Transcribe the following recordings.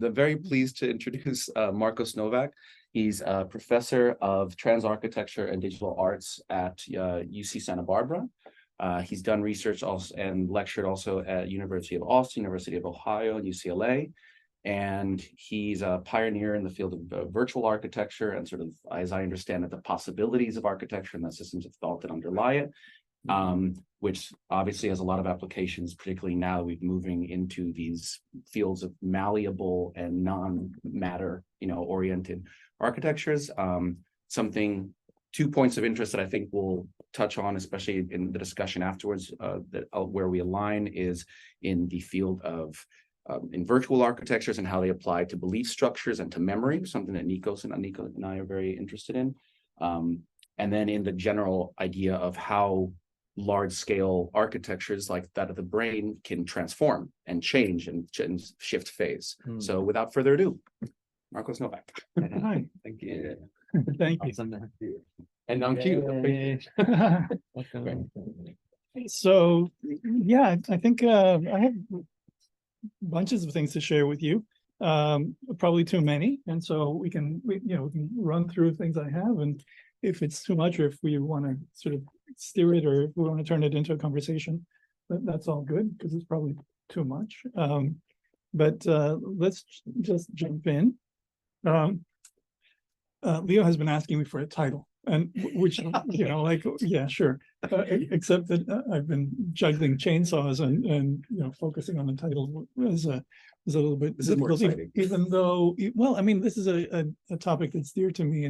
I'm very pleased to introduce Marcos Novak. He's a professor of transarchitecture and digital arts at UC Santa Barbara. He's done research also and lectured also at University of Austin, University of Ohio, and UCLA. And he's a pioneer in the field of virtual architecture and sort of, as I understand it, the possibilities of architecture and the systems of thought that underlie it. Which obviously has a lot of applications, particularly now we're moving into these fields of malleable and non-matter, oriented architectures. 2 points of interest that I think we'll touch on, especially in the discussion afterwards, where we align is in the field of in virtual architectures and how they apply to belief structures and to memory, something that Nico and I are very interested in. And then in the general idea of how large-scale architectures like that of the brain can transform and change and shift phase. So without further ado, Marcos Novak. Hi. Thank you. Thank you. Awesome. And I'm cute. So, yeah, I think I have bunches of things to share with you. Probably too many, and so we can run through things I have, and if it's too much, or if we want to sort of steer it, or if we want to turn it into a conversation, that's all good, because it's probably too much. But let's just jump in. Leo has been asking me for a title, and which, yeah, sure. Except that I've been juggling chainsaws and focusing on the title was a little bit difficult, even though, well, I mean, this is a topic that's dear to me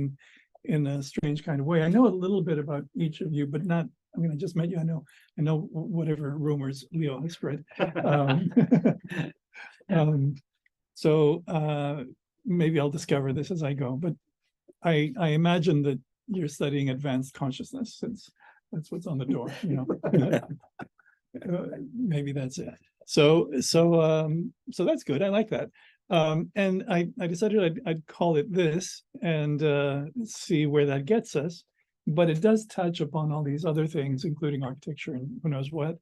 in a strange kind of way. I know a little bit about each of you, but not, I mean, I just met you. I know whatever rumors Leo has spread. So maybe I'll discover this as I go, but I imagine that you're studying advanced consciousness, since that's what's on the door, maybe that's it. So that's good. I like that. And I decided I'd call it this and see where that gets us. But it does touch upon all these other things, including architecture and who knows what.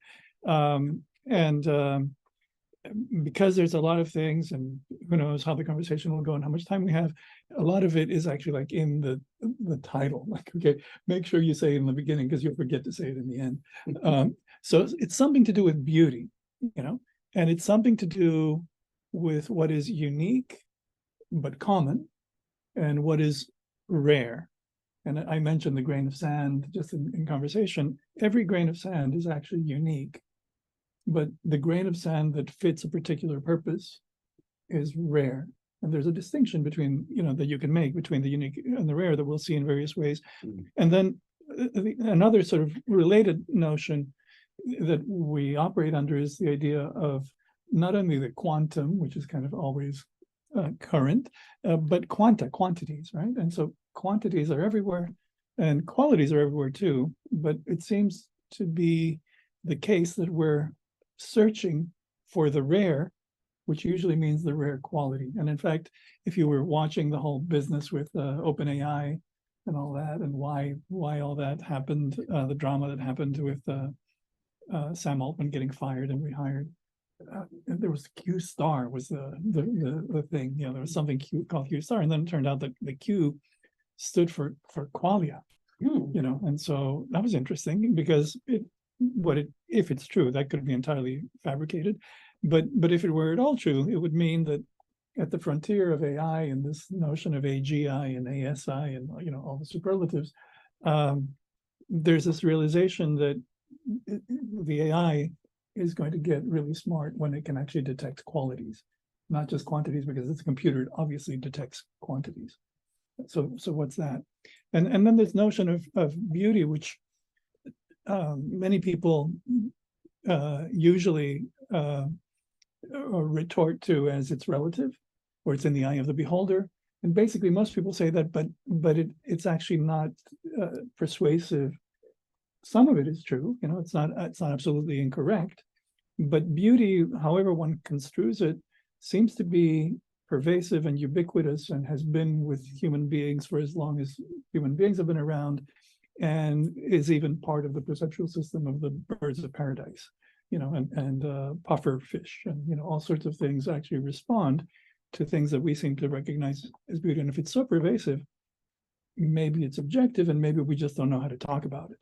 Because there's a lot of things, and who knows how the conversation will go and how much time we have, a lot of it is actually like in the title. Like, okay, make sure you say it in the beginning, because you'll forget to say it in the end. So it's something to do with beauty, and it's something to do with what is unique but common and what is rare. And I mentioned the grain of sand just in conversation. Every grain of sand is actually unique, but the grain of sand that fits a particular purpose is rare. And there's a distinction between, that you can make between the unique and the rare that we'll see in various ways. And then another sort of related notion that we operate under is the idea of not only the quantum, which is kind of always current, but quanta, quantities, right? And so quantities are everywhere and qualities are everywhere too, but it seems to be the case that we're searching for the rare, which usually means the rare quality. And in fact, if you were watching the whole business with OpenAI and all that, and why all that happened, the drama that happened with Sam Altman getting fired and rehired, there was Q star was the thing. There was something called Q star, and then it turned out that the Q stood for Qualia. And so that was interesting, because if it's true, that could be entirely fabricated, but if it were at all true, it would mean that at the frontier of AI and this notion of AGI and ASI and all the superlatives, there's this realization that the AI is going to get really smart when it can actually detect qualities, not just quantities, because it's a computer, it obviously detects quantities. So what's that? And then this notion of beauty, which many people usually retort to as it's relative, or it's in the eye of the beholder. And basically most people say that, but it's actually not persuasive. Some of it is true, it's not absolutely incorrect, but beauty, however one construes it, seems to be pervasive and ubiquitous, and has been with human beings for as long as human beings have been around, and is even part of the perceptual system of the birds of paradise, and puffer fish, and all sorts of things actually respond to things that we seem to recognize as beauty. And if it's so pervasive, maybe it's objective, and maybe we just don't know how to talk about it,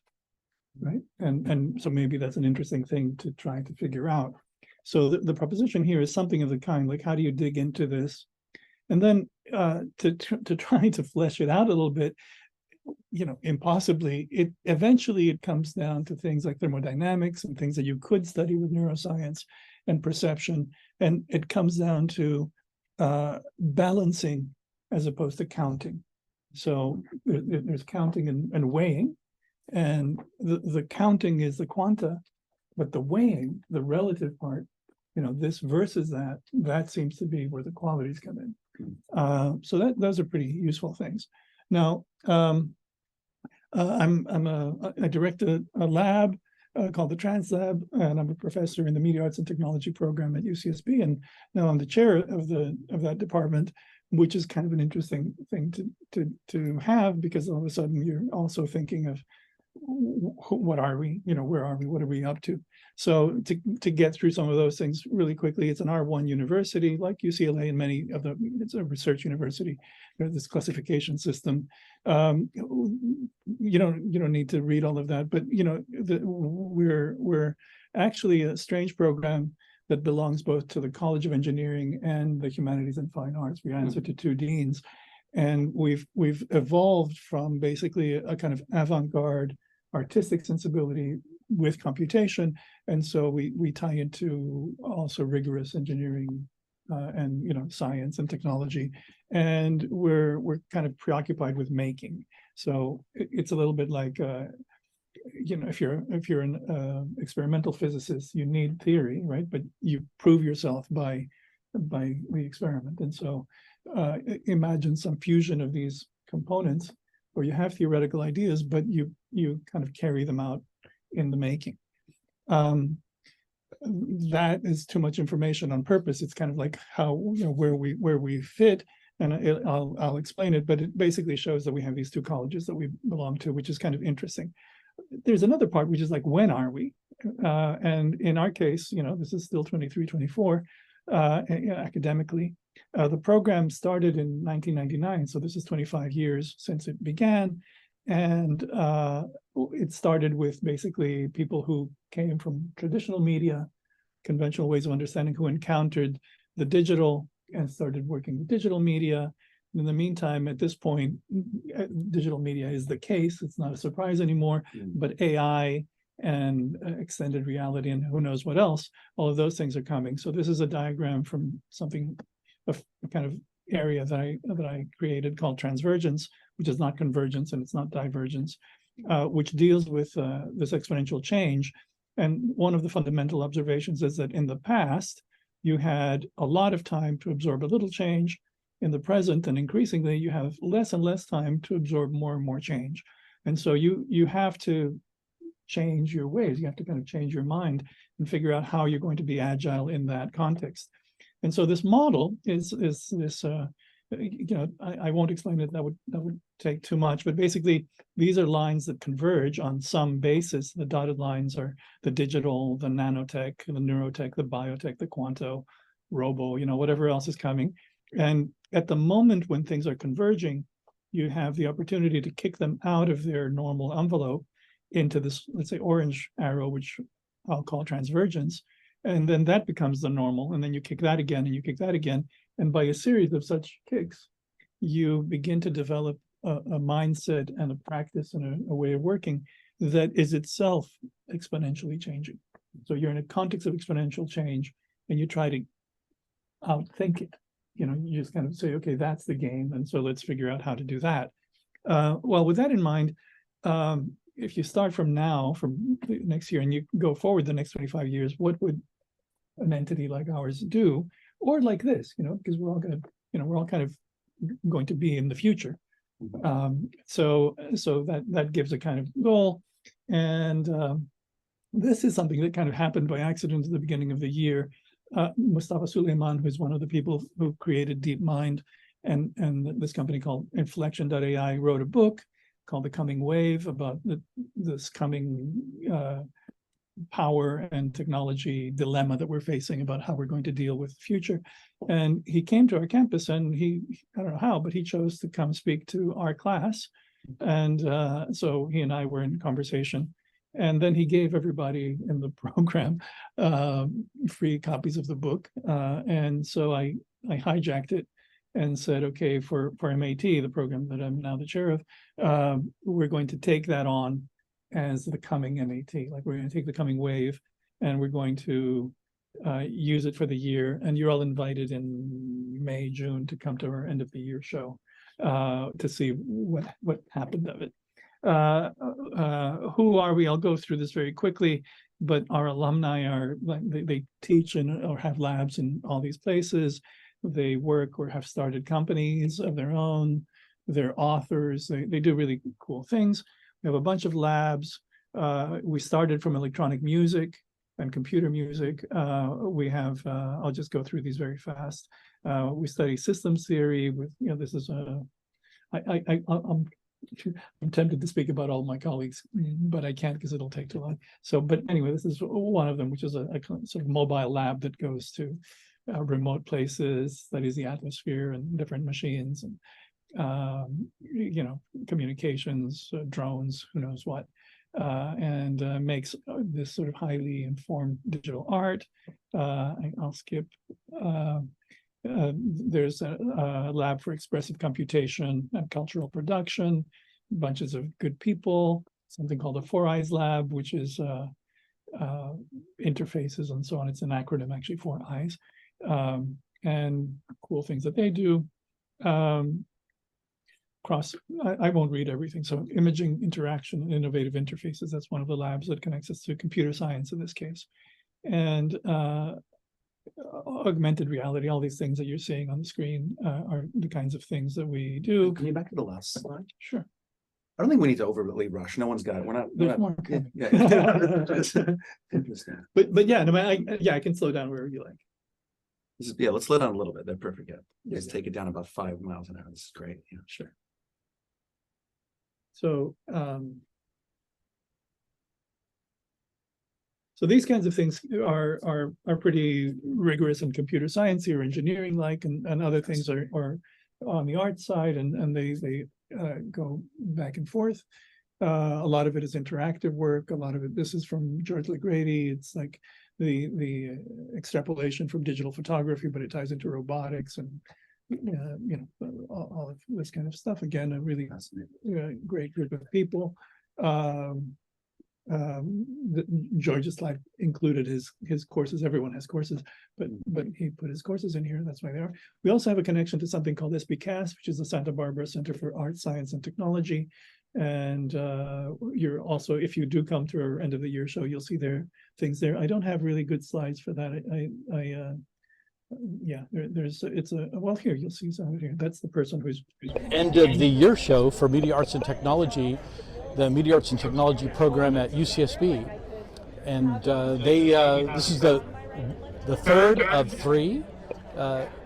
right? And so maybe that's an interesting thing to try to figure out. So the proposition here is something of the kind, like, how do you dig into this? And then to try to flesh it out a little bit, impossibly, eventually it comes down to things like thermodynamics and things that you could study with neuroscience and perception. And it comes down to balancing as opposed to counting. So there's counting and weighing, and the counting is the quanta, but the weighing, the relative part, this versus that seems to be where the qualities come in. So those are pretty useful things. Now, I direct a lab called the Trans Lab, and I'm a professor in the Media Arts and Technology program at UCSB, and now I'm the chair of that department, which is kind of an interesting thing to have, because all of a sudden you're also thinking of what are we, where are we, what are we up to? So to get through some of those things really quickly, it's an R1 university like UCLA and many of it's a research university. There's this classification system. You don't need to read all of that, but we're actually a strange program that belongs both to the College of Engineering and the Humanities and Fine Arts. We answer to two deans, and we've evolved from basically a kind of avant-garde artistic sensibility with computation, and so we tie into also rigorous engineering and science and technology, and we're kind of preoccupied with making. So it's a little bit like if you're an experimental physicist, you need theory, right? But you prove yourself by the experiment. And so imagine some fusion of these components where you have theoretical ideas, but you kind of carry them out in the making. That is too much information on purpose. It's kind of like how, where we fit, and I'll explain it, but it basically shows that we have these two colleges that we belong to, which is kind of interesting. There's another part, which is like, when are we? And in our case, this is still 23, 24 academically. The program started in 1999, so this is 25 years since it began. And it started with basically people who came from traditional media, conventional ways of understanding, who encountered the digital and started working with digital media. In the meantime, at this point, digital media is the case. It's not a surprise anymore, but AI and extended reality and who knows what else, all of those things are coming. So this is a diagram from something, a kind of area that I created called transvergence, which is not convergence and it's not divergence, which deals with this exponential change. And one of the fundamental observations is that in the past, you had a lot of time to absorb a little change. In the present, and increasingly, you have less and less time to absorb more and more change. And so you have to change your ways. You have to kind of change your mind and figure out how you're going to be agile in that context. And so this model is this, I won't explain it, that would take too much, but basically these are lines that converge on some basis. The dotted lines are the digital, the nanotech, the neurotech, the biotech, the quanto, robo, whatever else is coming. And at the moment when things are converging, you have the opportunity to kick them out of their normal envelope into this, let's say, orange arrow, which I'll call transvergence. And then that becomes the normal. And then you kick that again and you kick that again. And by a series of such kicks, you begin to develop a mindset and a practice and a way of working that is itself exponentially changing. So you're in a context of exponential change and you try to outthink it. You just kind of say, okay, that's the game. And so let's figure out how to do that. Well, with that in mind, if you start from now, from next year, and you go forward the next 25 years, what would an entity like ours do? Or like this, because we're all kind of going to be in the future. So that gives a kind of goal. And this is something that kind of happened by accident at the beginning of the year. Mustafa Suleyman, who's one of the people who created DeepMind and this company called Inflection.ai, wrote a book called The Coming Wave about this coming power and technology dilemma that we're facing about how we're going to deal with the future. And he came to our campus, and I don't know how, but he chose to come speak to our class. And so he and I were in conversation. And then he gave everybody in the program free copies of the book. And so I hijacked it and said, okay, for MAT, the program that I'm now the chair of, we're going to take that on as the coming MAT. Like, we're going to take the coming wave, and we're going to use it for the year. And you're all invited in May, June to come to our end of the year show to see what happened of it. Who are we? I'll go through this very quickly, but our alumni are, they teach or have labs in all these places. They work or have started companies of their own. They're authors. They do really cool things. We have a bunch of labs. We started from electronic music and computer music. We have, I'll just go through these very fast. We study systems theory with, this is I'm tempted to speak about all my colleagues, but I can't because it'll take too long. So, but anyway, this is one of them, which is a sort of mobile lab that goes to remote places, studies the atmosphere and different machines, and communications, drones, who knows what, and makes this sort of highly informed digital art. I'll skip. There's a lab for expressive computation and cultural production, bunches of good people, something called a Four Eyes Lab, which is interfaces and so on. It's an acronym, actually, Four Eyes, and cool things that they do. I won't read everything. So imaging, interaction, and innovative interfaces, that's one of the labs that connects us to computer science in this case. And augmented reality, all these things that you're seeing on the screen are the kinds of things that we do. Can you back to the last slide? Sure. I don't think we need to overly rush. No one's got it. We're not. There's more coming. Yeah. Interesting. But yeah, no, I can slow down wherever you like. Let's slow down a little bit. They're perfect. Yeah. Let's take it down about 5 miles an hour. This is great. Yeah, sure. So so these kinds of things are pretty rigorous in computer science or engineering, and other things are on the art side, and they go back and forth. A lot of it is interactive work. A lot of it, this is from George LeGrady. It's like the extrapolation from digital photography, but it ties into robotics and all of this kind of stuff. Again, a really great group of people. George's slide included his courses. Everyone has courses, but he put his courses in here. That's why they are. We also have a connection to something called SBCAS, which is the Santa Barbara Center for Art, Science, and Technology. And you're also, if you do come to our end of the year show, you'll see there things there. I don't have really good slides for that. Well, here you'll see some of it here. That's the person who's end of the year show for Media Arts and Technology, the Media Arts and Technology program at UCSB, and this is the third of 3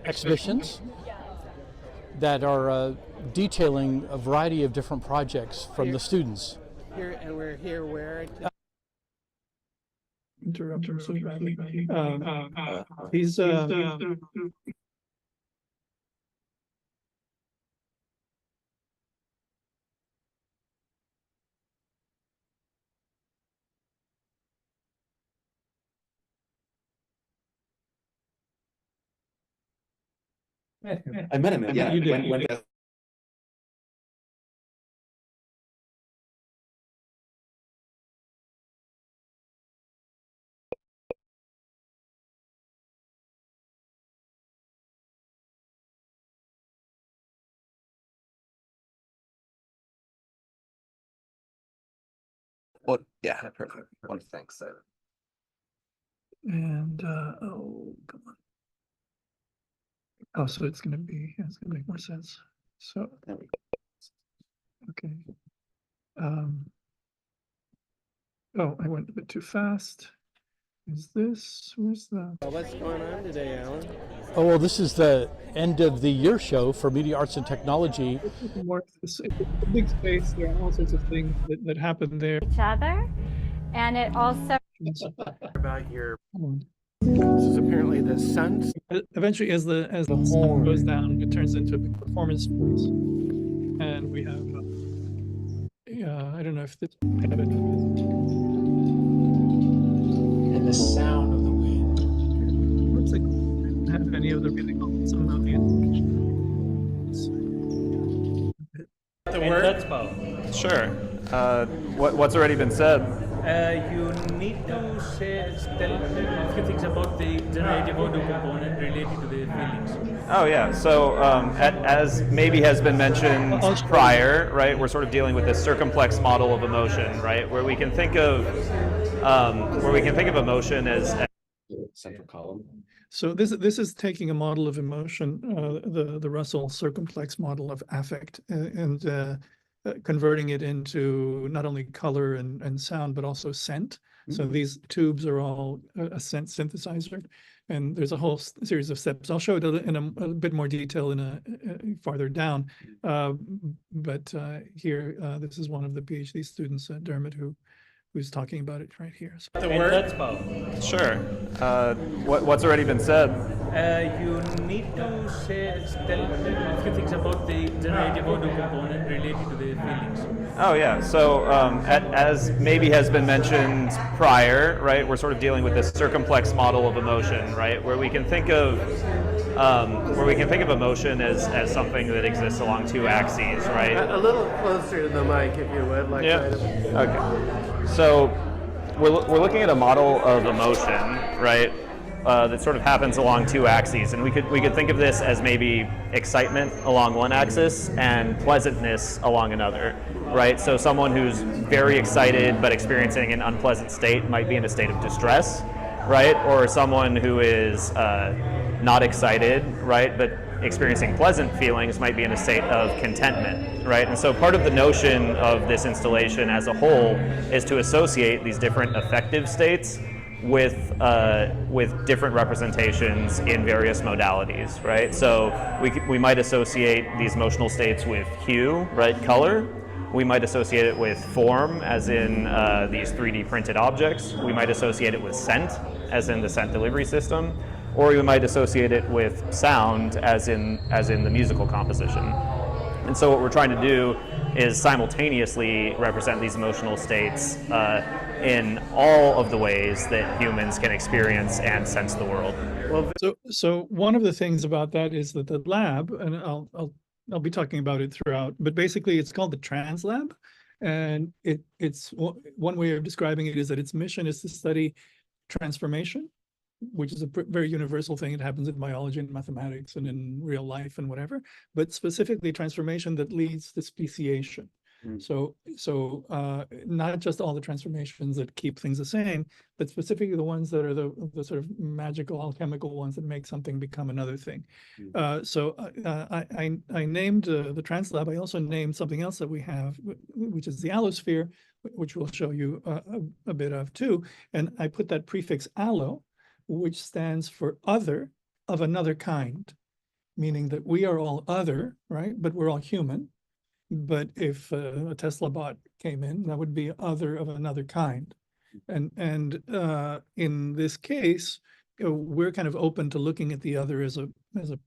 exhibitions that are detailing a variety of different projects from the students. Here, and we're here where? Interrupt him so badly. He's I met him. Yeah, you did. When Well, yeah, perfect. One thanks. and oh, come on. Oh, so it's gonna make more sense. So There we go. okay. Oh, I went a bit too fast. Where's the? What's going on today, Alan? Oh, well, this is the end of the year show for Media Arts and Technology. It's a big space. There are all sorts of things that happen there. Each other, and it also About your. This is apparently the sun's. Eventually, as the sun goes down, it turns into a big performance space, and we have. I don't know if this. And the sound of the wind. Looks like we didn't have any of the really some of the word? Sure. What's already been said? You need to tell a few things about the generative audio component related to the feelings. Oh yeah. So as maybe has been mentioned prior, right? We're sort of dealing with this circumplex model of emotion, right? Where we can think of emotion as Central column. So this is taking a model of emotion, the Russell circumplex model of affect, and converting it into not only color and sound, but also scent. So these tubes are all a scent synthesizer, and there's a whole series of steps. I'll show it in a bit more detail farther down. But here, this is one of the PhD students, Dermot, who's talking about it right here. So, The word? sure. What's already been said? You need to tell a few things about the generative audio component related to the feelings. Oh yeah. So as maybe has been mentioned prior, right? We're sort of dealing with this circumplex model of emotion, right? Where we can think of emotion as something that exists along two axes, right? A little closer to the mic, if you would, like. Yeah. Kind of. Okay. So we're looking at a model of emotion, right? That sort of happens along two axes, and we could think of this as maybe excitement along one axis and pleasantness along another, right? So someone who's very excited but experiencing an unpleasant state might be in a state of distress, right? Or someone who is not excited, right, but experiencing pleasant feelings might be in a state of contentment, right? And so part of the notion of this installation as a whole is to associate these different affective states with different representations in various modalities, right? So we might associate these emotional states with hue, right, color. We might associate it with form, as in these 3D printed objects. We might associate it with scent, as in the scent delivery system, or we might associate it with sound, as in the musical composition. And so what we're trying to do is simultaneously represent these emotional states in all of the ways that humans can experience and sense the world. So one of the things about that is that the lab, and I'll be talking about it throughout, but basically it's called the Trans Lab, and it's one way of describing it is that its mission is to study transformation, which is a very universal thing. It happens in biology and mathematics and in real life and whatever, but specifically transformation that leads to speciation. So not just all the transformations that keep things the same, but specifically the ones that are the sort of magical alchemical ones that make something become another thing. So I named the Trans Lab. I also named something else that we have, which is the allosphere, which we'll show you a bit of too. And I put that prefix allo, which stands for other of another kind, meaning that we are all other, right? But we're all human. But if a Tesla bot came in, that would be other of another kind. And in this case, we're kind of open to looking at the other as a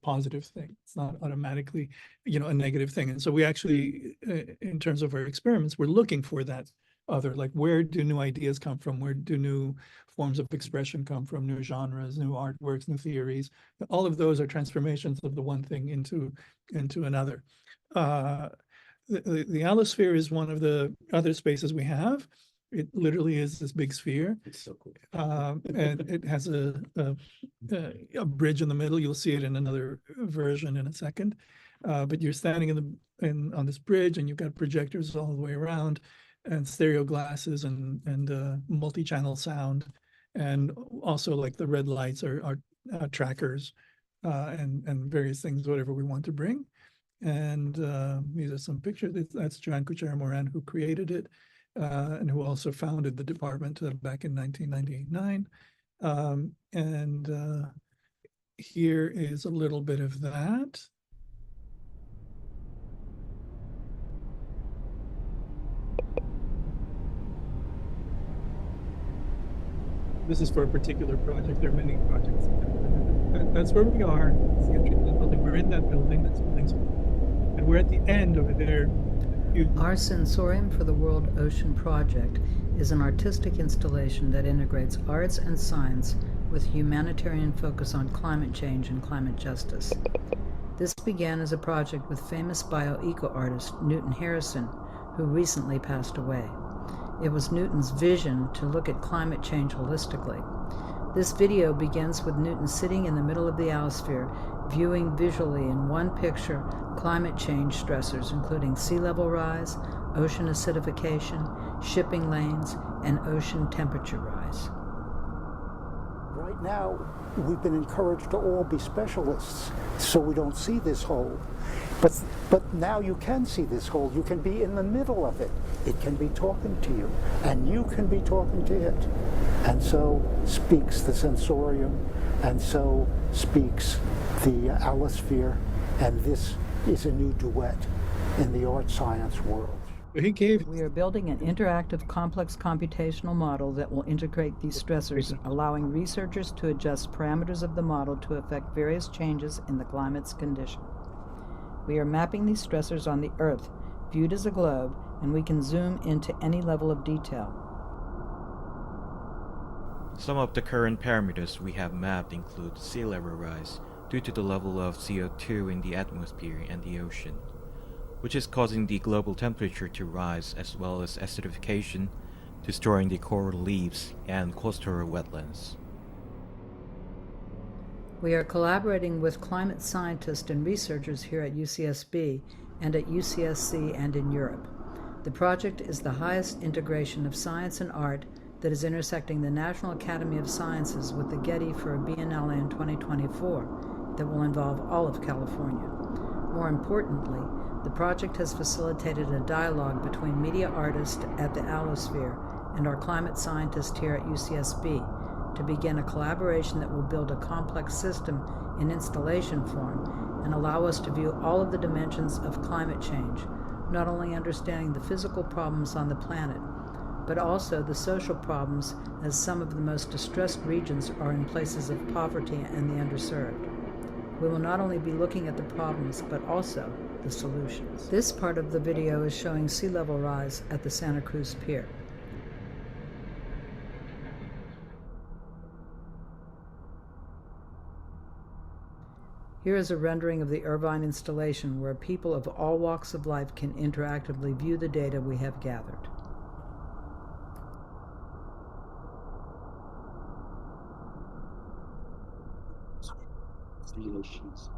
positive thing. It's not automatically, a negative thing. And so we actually, in terms of our experiments, we're looking for that other, like where do new ideas come from? Where do new forms of expression come from? New genres, new artworks, new theories. All of those are transformations of the one thing into another. The allosphere is one of the other spaces we have. It literally is this big sphere. It's so cool. And it has a bridge in the middle. You'll see it in another version in a second. But you're standing on this bridge, and you've got projectors all the way around, and stereo glasses and multi-channel sound, and also like the red lights are trackers and various things, whatever we want to bring. And these are some pictures. That's Joan Kuchera-Moran, who created it and who also founded the department back in 1999. And here is a little bit of that. This is for a particular project. There are many projects. That's where we are. It's the entry to the building. We're in that building. That's building. And we're at the end over there. Our Sensorium for the World Ocean Project is an artistic installation that integrates arts and science with humanitarian focus on climate change and climate justice. This began as a project with famous bio-eco artist Newton Harrison, who recently passed away. It was Newton's vision to look at climate change holistically. This video begins with Newton sitting in the middle of the Allosphere, viewing visually in one picture climate change stressors, including sea level rise, ocean acidification, shipping lanes, and ocean temperature rise. Right now, we've been encouraged to all be specialists, so we don't see this hole. But now you can see this hole. You can be in the middle of it. It can be talking to you, and you can be talking to it. And so speaks the sensorium, and so speaks the allosphere, and this is a new duet in the art science world. We are building an interactive, complex computational model that will integrate these stressors, allowing researchers to adjust parameters of the model to affect various changes in the climate's condition. We are mapping these stressors on the Earth, viewed as a globe, and we can zoom into any level of detail. Some of the current parameters we have mapped include sea level rise due to the level of CO2 in the atmosphere and the ocean, which is causing the global temperature to rise, as well as acidification, destroying the coral reefs and coastal wetlands. We are collaborating with climate scientists and researchers here at UCSB and at UCSC and in Europe. The project is the highest integration of science and art that is intersecting the National Academy of Sciences with the Getty for a Biennale in 2024 that will involve all of California. More importantly, the project has facilitated a dialogue between media artists at the Allosphere and our climate scientists here at UCSB to begin a collaboration that will build a complex system in installation form and allow us to view all of the dimensions of climate change, not only understanding the physical problems on the planet, but also the social problems, as some of the most distressed regions are in places of poverty and the underserved. We will not only be looking at the problems, but also the solutions. This part of the video is showing sea level rise at the Santa Cruz Pier. Here is a rendering of the Irvine installation where people of all walks of life can interactively view the data we have gathered. Simulations.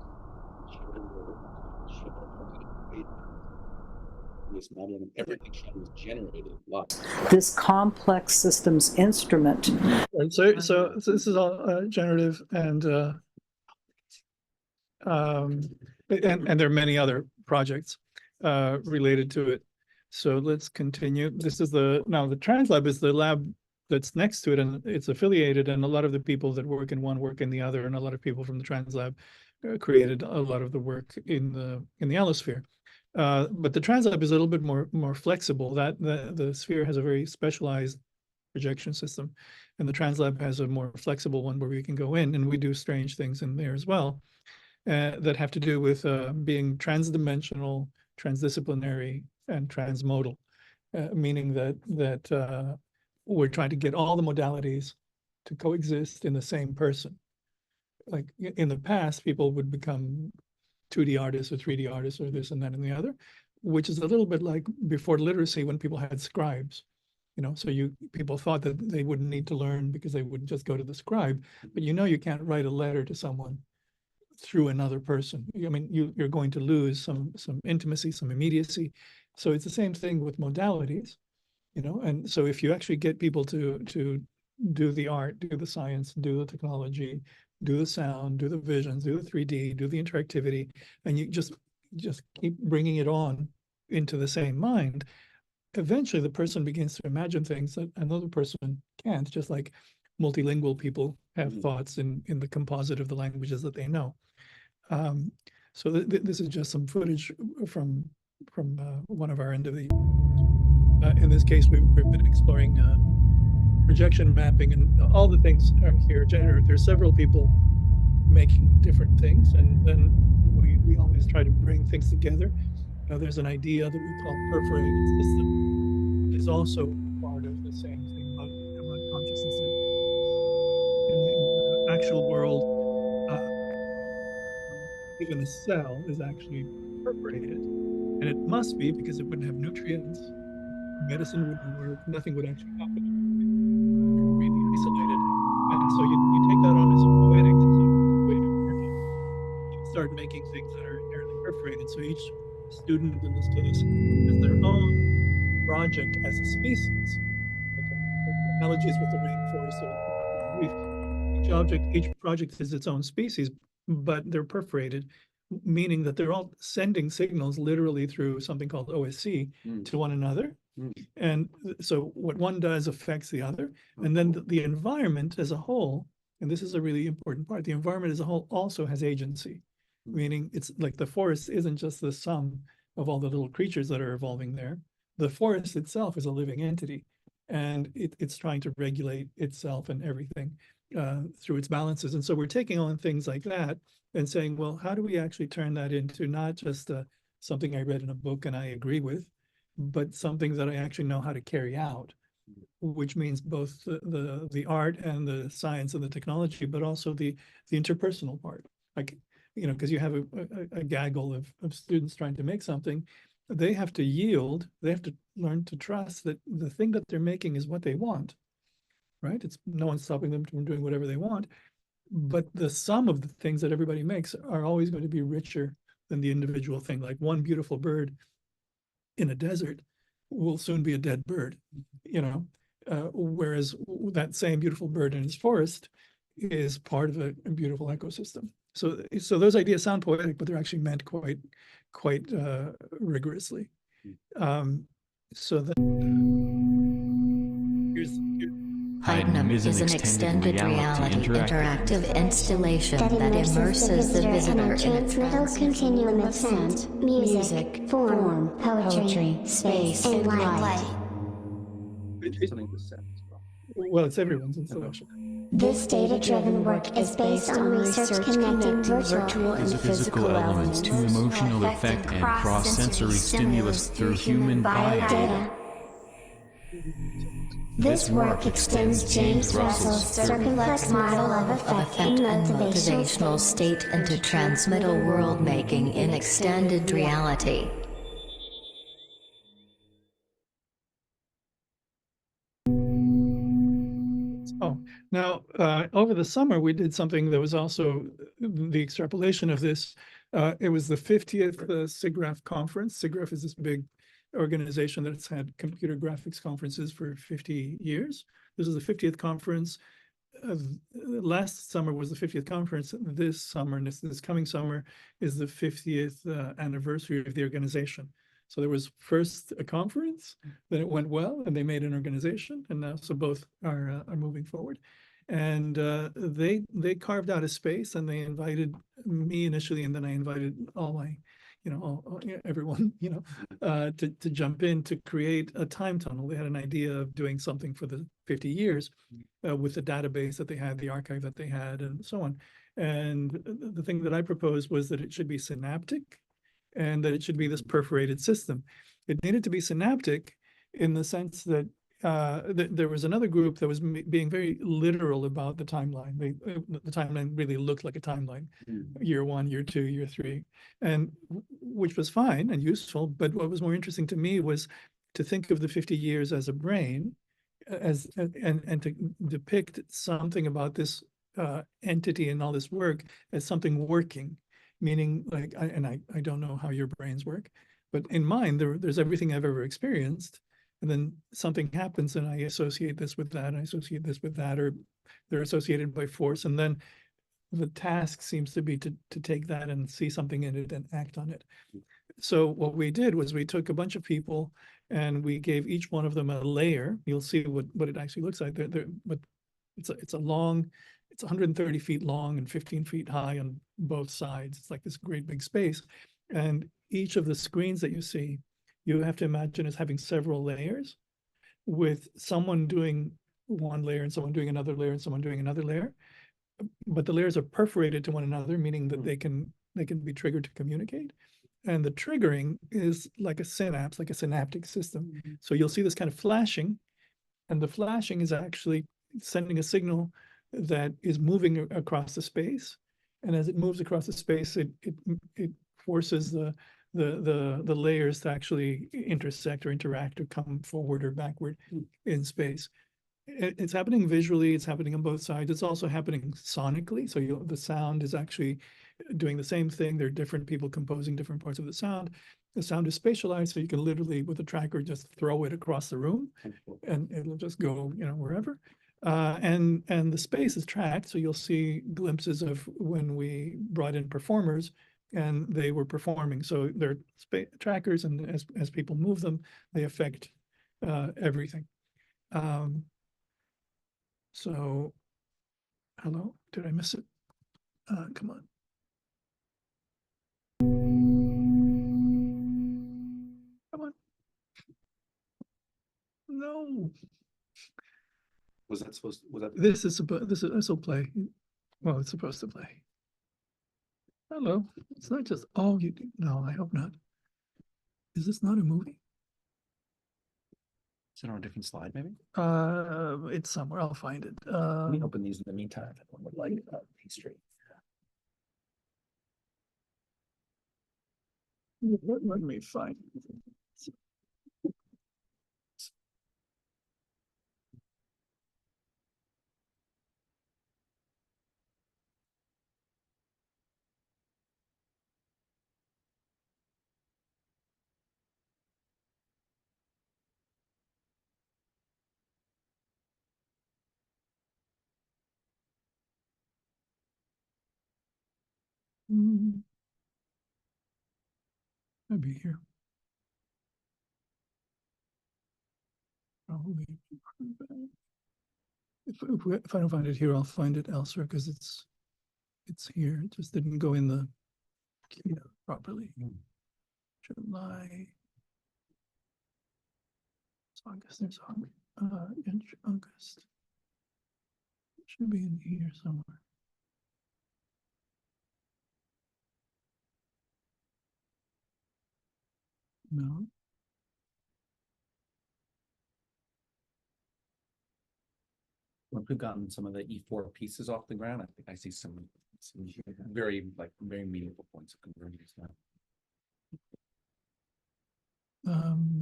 This model and everything was generated live. This complex systems instrument. Right, so this is all generative, and there are many other projects related to it. So let's continue. This is the TransLab is the lab that's next to it, and it's affiliated, and a lot of the people that work in one work in the other, and a lot of people from the TransLab created a lot of the work in the Allosphere. But the TransLab is a little bit more flexible. That the sphere has a very specialized projection system, and the TransLab has a more flexible one where we can go in, and we do strange things in there as well that have to do with being transdimensional, transdisciplinary, and transmodal, meaning that we're trying to get all the modalities to coexist in the same person. Like in the past, people would become 2D artists or 3D artists or this and that and the other, which is a little bit like before literacy when people had scribes. So people thought that they wouldn't need to learn because they would just go to the scribe, but you can't write a letter to someone through another person. I mean, you're going to lose some intimacy, some immediacy. So it's the same thing with modalities, and so if you actually get people to do the art, do the science, do the technology, do the sound, do the visions, do the 3D, do the interactivity, and you just keep bringing it on into the same mind, eventually the person begins to imagine things that another person can't, just like multilingual people have thoughts in the composite of the languages that they know. So this is just some footage from one of our end of the, in this case, we've been exploring projection mapping and all the things are here. There's several people making different things, and then we always try to bring things together. There's an idea that we call perforated system. It's also part of the same thing about consciousness. In the actual world, even a cell is actually perforated, and it must be because it wouldn't have nutrients, medicine wouldn't work, nothing would actually happen. Really isolated, and so you take that on as a poetic way to work it. You start making things that are inherently perforated. So each student in this case has their own project as a species. Okay. Analogies with the rainforest. So each project is its own species, but they're perforated, meaning that they're all sending signals literally through something called OSC to one another. And so what one does affects the other. And then the environment as a whole, and this is a really important part, the environment as a whole also has agency, meaning it's like the forest isn't just the sum of all the little creatures that are evolving there. The forest itself is a living entity, and it's trying to regulate itself and everything through its balances. And so we're taking on things like that and saying, well, how do we actually turn that into not just something I read in a book and I agree with, but something that I actually know how to carry out, which means both the art and the science and the technology, but also the interpersonal part. Like, you know, because you have a gaggle of students trying to make something, they have to yield, they have to learn to trust that the thing that they're making is what they want, right? It's no one's stopping them from doing whatever they want, but the sum of the things that everybody makes are always going to be richer than the individual thing. Like one beautiful bird in a desert will soon be a dead bird, you know, whereas that same beautiful bird in its forest is part of a beautiful ecosystem. So those ideas sound poetic, but they're actually meant quite rigorously. So that here's Heidenum is an extended reality interactive installation that immerses the visitor in a transmittal continuum of sound, music, form, poetry, space, and light. Well, it's everyone's installation. This data-driven work is based on research connecting virtual and physical elements to emotional effect and cross-sensory stimulus through human biodata. This work extends James Russell's circumflex model of effect and motivational state into transmittal world making in extended reality. Oh, now over the summer we did something that was also the extrapolation of this. It was the 50th SIGGRAPH conference. SIGGRAPH is this big organization that's had computer graphics conferences for 50 years. This is the 50th conference. Last summer was the 50th conference. This summer, and this coming summer, is the 50th anniversary of the organization. So there was first a conference, then it went well, and they made an organization, and now so both are moving forward. And they carved out a space, and they invited me initially, and then I invited all my, everyone, to jump in to create a time tunnel. They had an idea of doing something for the 50 years with the database that they had, the archive that they had, and so on. And the thing that I proposed was that it should be synaptic, and that it should be this perforated system. It needed to be synaptic in the sense that there was another group that was being very literal about the timeline. The timeline really looked like a timeline, year 1, year 2, year 3, and which was fine and useful. But what was more interesting to me was to think of the 50 years as a brain, and to depict something about this entity and all this work as something working. Meaning, like, I don't know how your brains work, but in mine, there's everything I've ever experienced. And then something happens and I associate this with that, and I associate this with that, or they're associated by force. And then the task seems to be to take that and see something in it and act on it. So what we did was we took a bunch of people and we gave each one of them a layer. You'll see what it actually looks like. But it's a long, it's 130 feet long and 15 feet high on both sides. It's like this great big space. And each of the screens that you see, you have to imagine as having several layers with someone doing one layer and someone doing another layer and someone doing another layer. But the layers are perforated to one another, meaning that they can be triggered to communicate. And the triggering is like a synapse, like a synaptic system. So you'll see this kind of flashing, and the flashing is actually sending a signal that is moving across the space. And as it moves across the space, it forces the layers to actually intersect or interact or come forward or backward in space. It's happening visually, it's happening on both sides. It's also happening sonically. So the sound is actually doing the same thing. There are different people composing different parts of the sound. The sound is spatialized, so you can literally, with a tracker, just throw it across the room and it'll just go, wherever. And the space is tracked, so you'll see glimpses of when we brought in performers and they were performing. So they're trackers, and as people move them, they affect everything. So, hello, did I miss it? Come on. Come on. No. Was that? This will play. Well, it's supposed to play. Hello. It's not just, oh, no, I hope not. Is this not a movie? Is it on a different slide, maybe? It's somewhere. I'll find it. Let me open these in the meantime. If anyone would like history. Let me find it. I'll be here. Probably. If I don't find it here, I'll find it elsewhere because it's here. It just didn't go in the queue properly. July. It's August. There's August. It should be in here somewhere. No. Once we've gotten some of the E4 pieces off the ground, I think I see some very meaningful points of convergence now.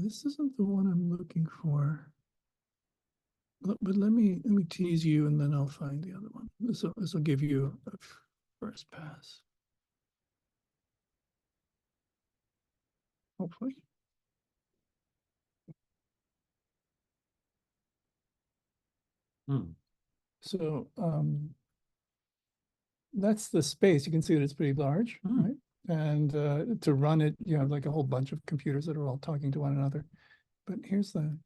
This isn't the one I'm looking for. But let me tease you, and then I'll find the other one. This will give you a first pass. Hopefully. So that's the space. You can see that it's pretty large, right? And to run it, you have like a whole bunch of computers that are all talking to one another. But here's the.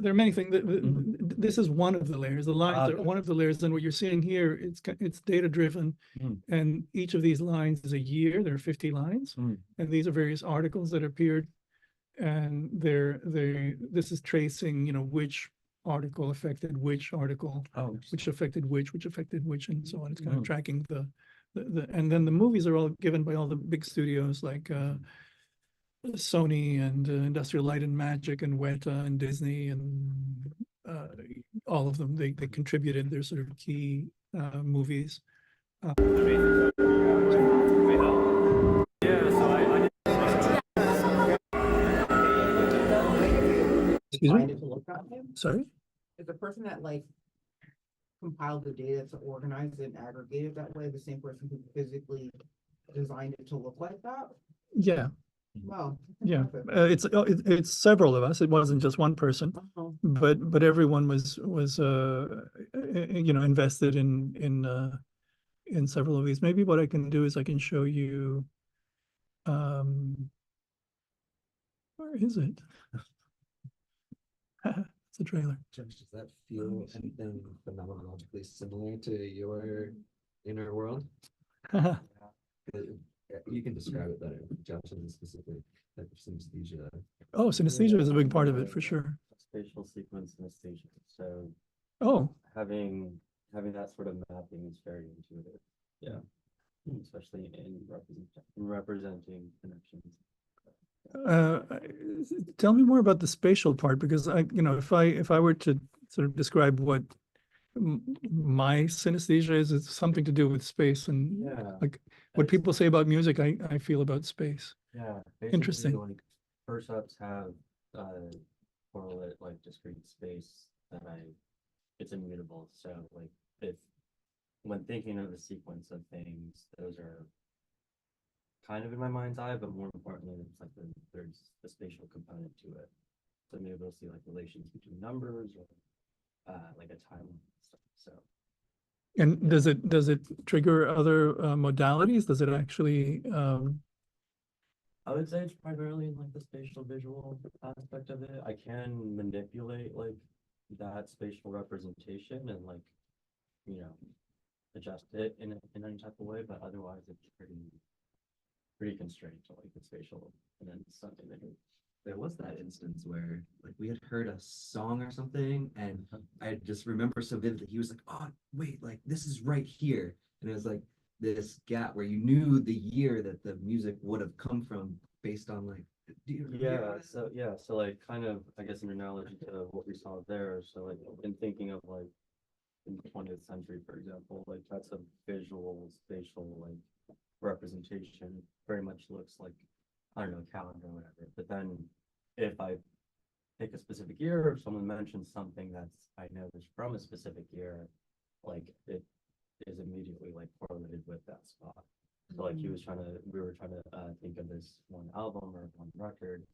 There are many things. This is one of the layers. The lines are one of the layers. And what you're seeing here, it's data driven, and each of these lines is a year. There are 50 lines, and these are various articles that appeared, and this is tracing, which article affected which article, which affected which, and so on. It's kind of tracking and then the movies are all given by all the big studios like Sony and Industrial Light and Magic and Quanta and Disney and all of them. They contributed their sort of key movies. Excuse me? Sorry? Is the person that compiled the data to organize it and aggregate it that way the same person who physically designed it to look like that? Yeah. Wow. Yeah, it's several of us. It wasn't just one person, but everyone was invested in several of these. Maybe what I can do is I can show you. Where is it? the trailer. Josh, does that feel anything phenomenologically similar to your inner world? You can describe it better. Josh has a specific type of synesthesia. Oh, synesthesia is a big part of it for sure. Spatial sequence synesthesia. So Oh, having that sort of mapping is very intuitive. Yeah. Especially in representing connections. Tell me more about the spatial part, because if I were to sort of describe what my synesthesia is, it's something to do with space, and like what people say about music, I feel about space. Yeah, interesting. Like percepts have correlate like discrete space that it's immutable. So like if when thinking of a sequence of things, those are kind of in my mind's eye, but more importantly, it's like there's the spatial component to it. So I'm able to see like relations between numbers or like a timeline stuff. So. And does it trigger other modalities? Does it actually? I would say it's primarily like the spatial visual aspect of it. I can manipulate like that spatial representation and like, adjust it in any type of way, but otherwise it's pretty constrained to like the spatial, and then something that there was that instance where like we had heard a song or something, and I just remember so vividly. He was like, "Oh, wait, like this is right here," and it was like this gap where you knew the year that the music would have come from based on like. So like kind of I guess an analogy to what we saw there. So like in thinking of like in the 20th century, for example, like that's a visual spatial like representation. It very much looks like, I don't know, a calendar or whatever. But then if I pick a specific year, or if someone mentions something that's I know is from a specific year, like it is immediately like correlated with that spot. So like we were trying to think of this one album or one record,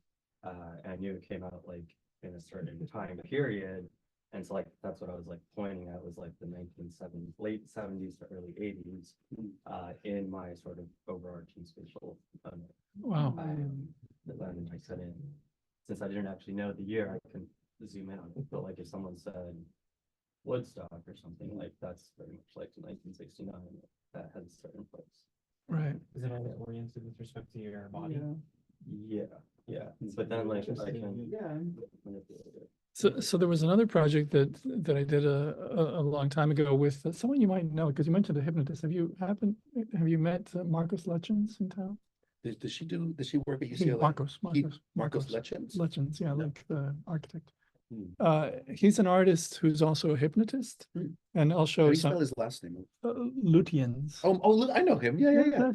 and I knew it came out like in a certain time period. And so like that's what I was like pointing at was like the 1970s, late 70s to early 80s, in my sort of overarching spatial component. Wow. That then I said since I didn't actually know the year, I can zoom in on it. But like if someone said Woodstock or something, like that's very much like 1969, that has a certain place. Right. Is it all oriented with respect to your body? Yeah. But then like I can manipulate it. So there was another project that I did a long time ago with someone you might know, because you mentioned a hypnotist. Have you met Marcos Lutjens in town? Does she work at UCLA? Marcos Lutjens? Lutjens, yeah, like the architect. He's an artist who's also a hypnotist, and I'll show How do you some. spell his last name? Lutjens. Oh, I know him. Yeah.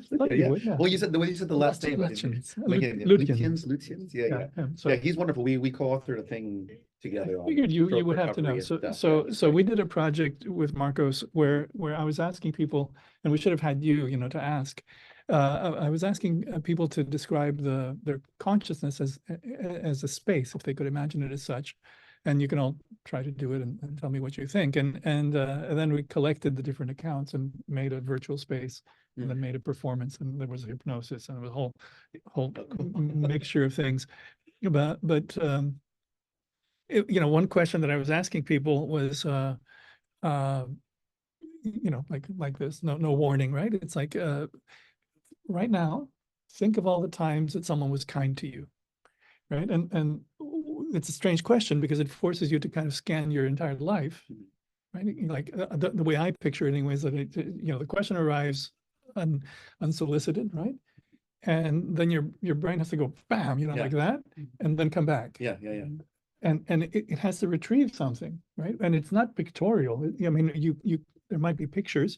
Well, you said the last name. Lutjens. Lutjens. Yeah. So he's wonderful. We co-authored a thing together. I figured you would have to know. So we did a project with Marcos where I was asking people, and we should have had you to ask. I was asking people to describe their consciousness as a space, if they could imagine it as such. And you can all try to do it and tell me what you think. And then we collected the different accounts and made a virtual space, and then made a performance, and there was a hypnosis, and it was a whole mixture of things. But one question that I was asking people was, like this, no warning, right? It's like, right now, think of all the times that someone was kind to you, right? And it's a strange question because it forces you to kind of scan your entire life, right? Like the way I picture it anyways, that the question arrives unsolicited, right? And then your brain has to go bam, like that, and then come back. Yeah. And it has to retrieve something, right? And it's not pictorial. I mean, there might be pictures,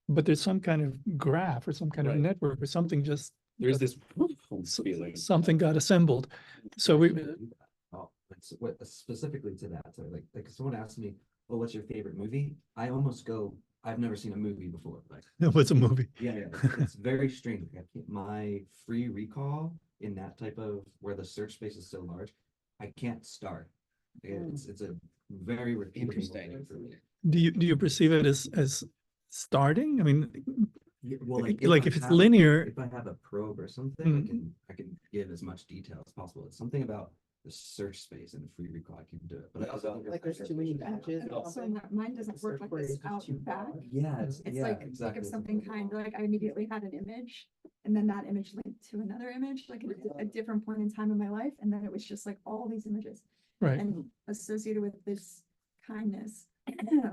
but there's some kind of graph or some kind of network or something. Just there's this feeling. Something got assembled. So specifically to that. So like someone asked me, "Well, what's your favorite movie?" I almost go, "I've never seen a movie before." Like, what's a movie? Yeah. It's very strange. My free recall in that type of where the search space is so large, I can't start. It's a very interesting. Do you perceive it as starting? I mean, well, if it's linear. If I have a probe or something, I can give as much detail as possible. It's something about the search space and the free recall, I can do it. But I also think Like there's too many badges. Also, mine doesn't work like this out and back. Yeah, It's yeah, like, exactly. think of something kind of like I immediately had an image and then that image linked to another image, like at a different point in time in my life. And then it was just like all these images. Right. And associated with this kindness,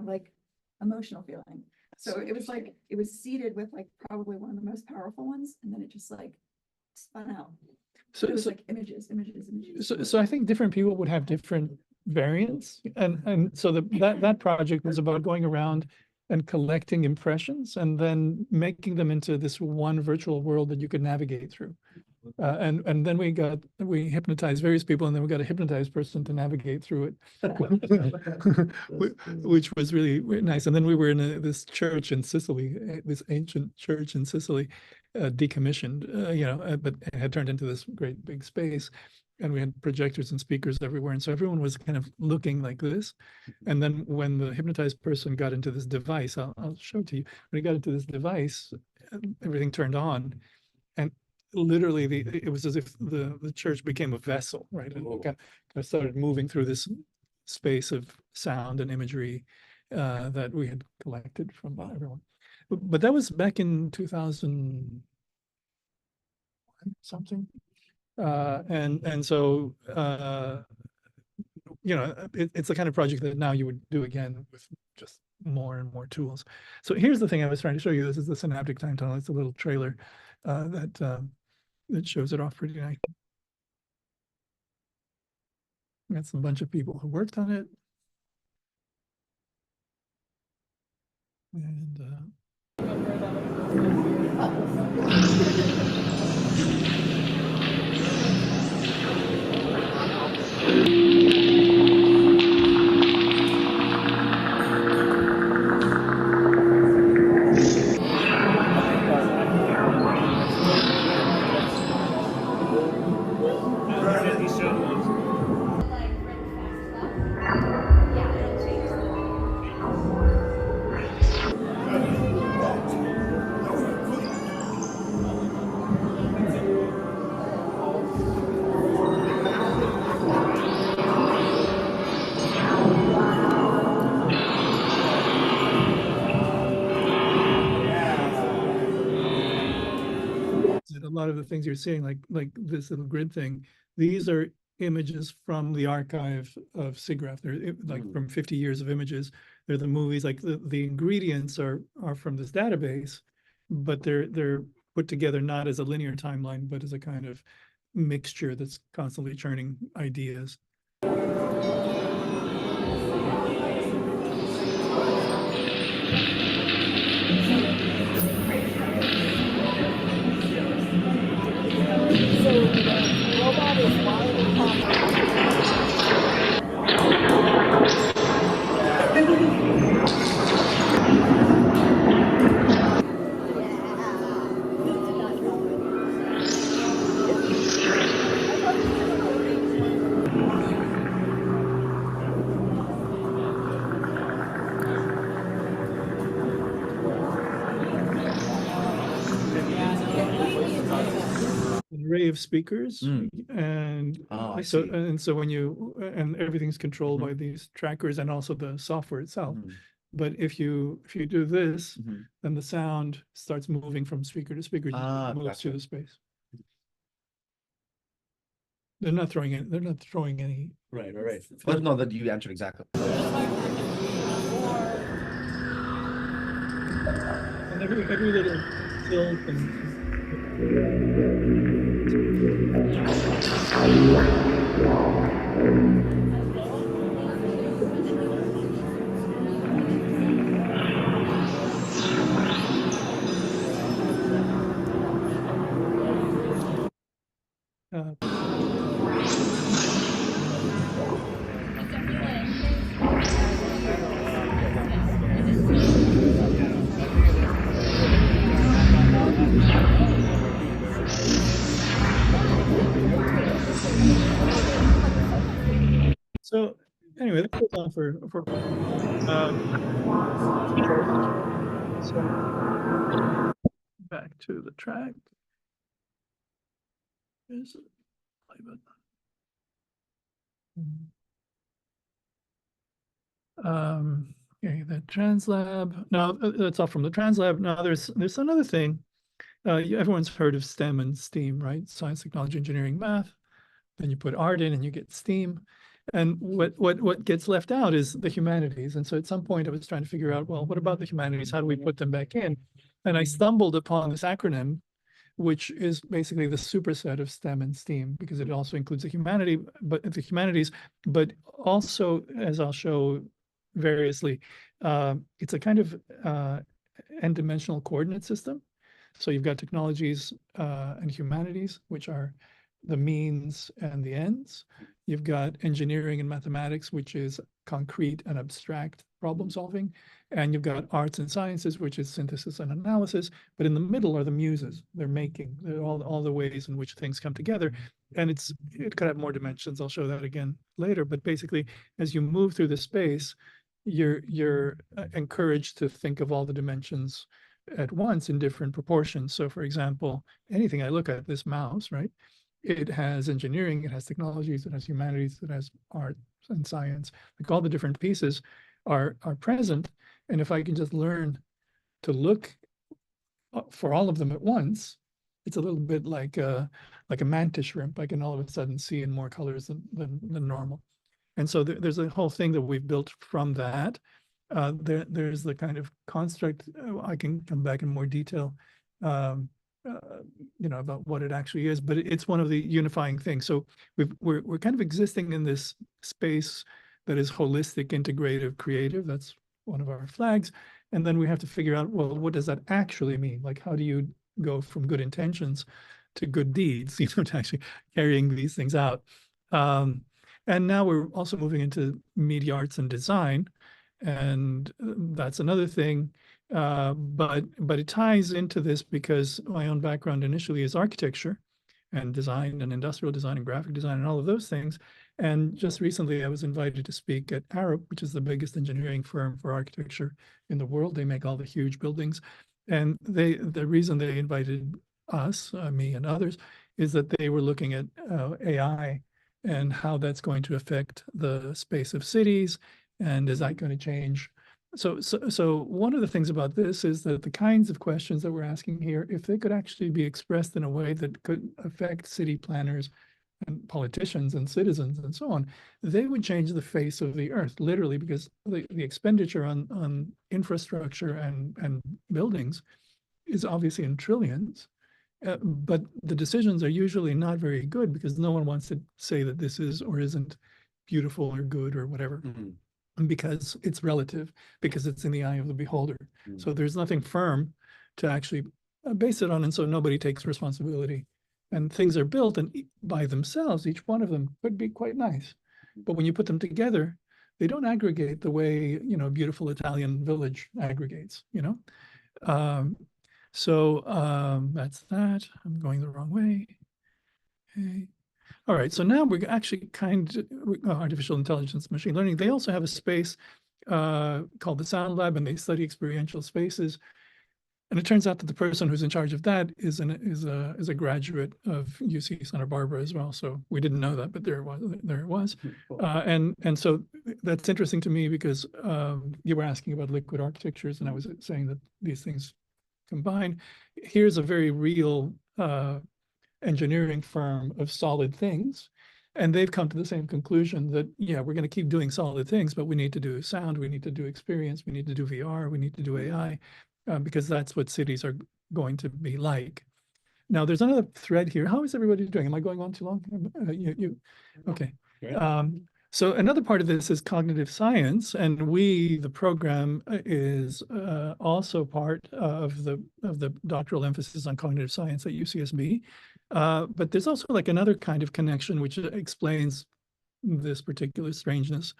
like emotional feeling. So it was like, it was seeded with like probably one of the most powerful ones. And then it just like spun out. So It was like images. So I think different people would have different variants, and so that project was about going around and collecting impressions and then making them into this one virtual world that you could navigate through. And then we hypnotized various people, and then we got a hypnotized person to navigate through it, which was really nice. And then we were in this church in Sicily, this ancient church in Sicily, decommissioned, but it had turned into this great big space, and we had projectors and speakers everywhere, and so everyone was kind of looking like this. And then when the hypnotized person got into this device, I'll show it to you. When he got into this device, everything turned on, and literally it was as if the church became a vessel, right? And it kind of started moving through this space of sound and imagery that we had collected from everyone. But that was back in 2000 something. And so it's the kind of project that now you would do again with just more and more tools. So here's the thing I was trying to show you. This is the synaptic time tunnel. It's a little trailer that shows it off pretty nice. That's a bunch of people who worked on it. And a lot of the things you're seeing, like this little grid thing, these are images from the archive of SIGGRAPH. They're like from 50 years of images. They're the movies, like the ingredients are from this database, but they're put together not as a linear timeline, but as a kind of mixture that's constantly churning ideas. Array of speakers, and so when you everything's controlled by these trackers and also the software itself. But if you do this, then the sound starts moving from speaker to speaker, moves through the space. They're not throwing any. Right. But no, that you answered exactly. And every little tilt and. So anyway, that goes on for so back to the track. There's a play button. Okay, the TransLab. Now that's all from the TransLab. Now there's another thing. Everyone's heard of STEM and STEAM, right? Science, technology, engineering, math. Then you put art in and you get STEAM. And what gets left out is the humanities. And so at some point I was trying to figure out, well, what about the humanities? How do we put them back in? And I stumbled upon this acronym, which is basically the superset of STEM and STEAM, because it also includes the humanities, but also, as I'll show variously, it's a kind of n-dimensional coordinate system. So you've got technologies and humanities, which are the means and the ends. You've got engineering and mathematics, which is concrete and abstract problem solving. And you've got arts and sciences, which is synthesis and analysis. But in the middle are the muses. They're making. They're all the ways in which things come together. And it could have more dimensions. I'll show that again later. But basically, as you move through the space, you're encouraged to think of all the dimensions at once in different proportions. So for example, anything I look at, this mouse, right? It has engineering, it has technologies, it has humanities, it has art and science. Like all the different pieces are present. And if I can just learn to look for all of them at once, it's a little bit like a mantis shrimp. I can all of a sudden see in more colors than normal. And so there's a whole thing that we've built from that. There's the kind of construct. I can come back in more detail, about what it actually is, but it's one of the unifying things. So we're kind of existing in this space that is holistic, integrative, creative. That's one of our flags. And then we have to figure out, well, what does that actually mean? Like, how do you go from good intentions to good deeds, to actually carrying these things out? And now we're also moving into media arts and design. And that's another thing. But it ties into this because my own background initially is architecture and design and industrial design and graphic design and all of those things. And just recently I was invited to speak at Arup, which is the biggest engineering firm for architecture in the world. They make all the huge buildings. And the reason they invited us, me and others, is that they were looking at AI and how that's going to affect the space of cities, and is that going to change? So one of the things about this is that the kinds of questions that we're asking here, if they could actually be expressed in a way that could affect city planners and politicians and citizens and so on, they would change the face of the earth, literally, because the expenditure on infrastructure and buildings is obviously in trillions. But the decisions are usually not very good because no one wants to say that this is or isn't beautiful or good or whatever. Because it's relative, because it's in the eye of the beholder. So there's nothing firm to actually base it on, and so nobody takes responsibility. And things are built, and by themselves, each one of them could be quite nice. But when you put them together, they don't aggregate the way, a beautiful Italian village aggregates, So that's that. I'm going the wrong way. Okay. All right, so now we're actually artificial intelligence, machine learning. They also have a space called the Sound Lab, and they study experiential spaces. And it turns out that the person who's in charge of that is a graduate of UC Santa Barbara as well. So we didn't know that, but there it was. And so that's interesting to me because you were asking about liquid architectures, and I was saying that these things combine. Here's a very real engineering firm of solid things, and they've come to the same conclusion that, yeah, we're going to keep doing solid things, but we need to do sound, we need to do experience, we need to do VR, we need to do AI, because that's what cities are going to be like. Now, there's another thread here. How is everybody doing? Am I going on too long? Okay. So another part of this is cognitive science, and the program is also part of the doctoral emphasis on cognitive science at UCSB. But there's also like another kind of connection which explains this particular strangeness.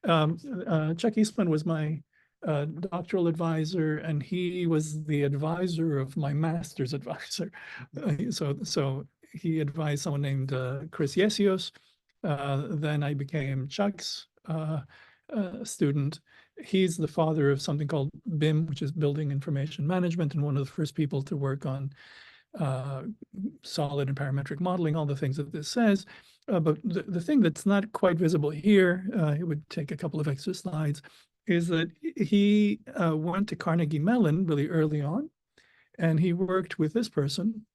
Chuck Eastman was my doctoral advisor, and he was the advisor of my master's advisor. So he advised someone named Chris Yesios. Then I became Chuck's student. He's the father of something called BIM, which is Building Information Management, and one of the first people to work on solid and parametric modeling, all the things that this says. But the thing that's not quite visible here, it would take a couple of extra slides, is that he went to Carnegie Mellon really early on, and he worked with this person,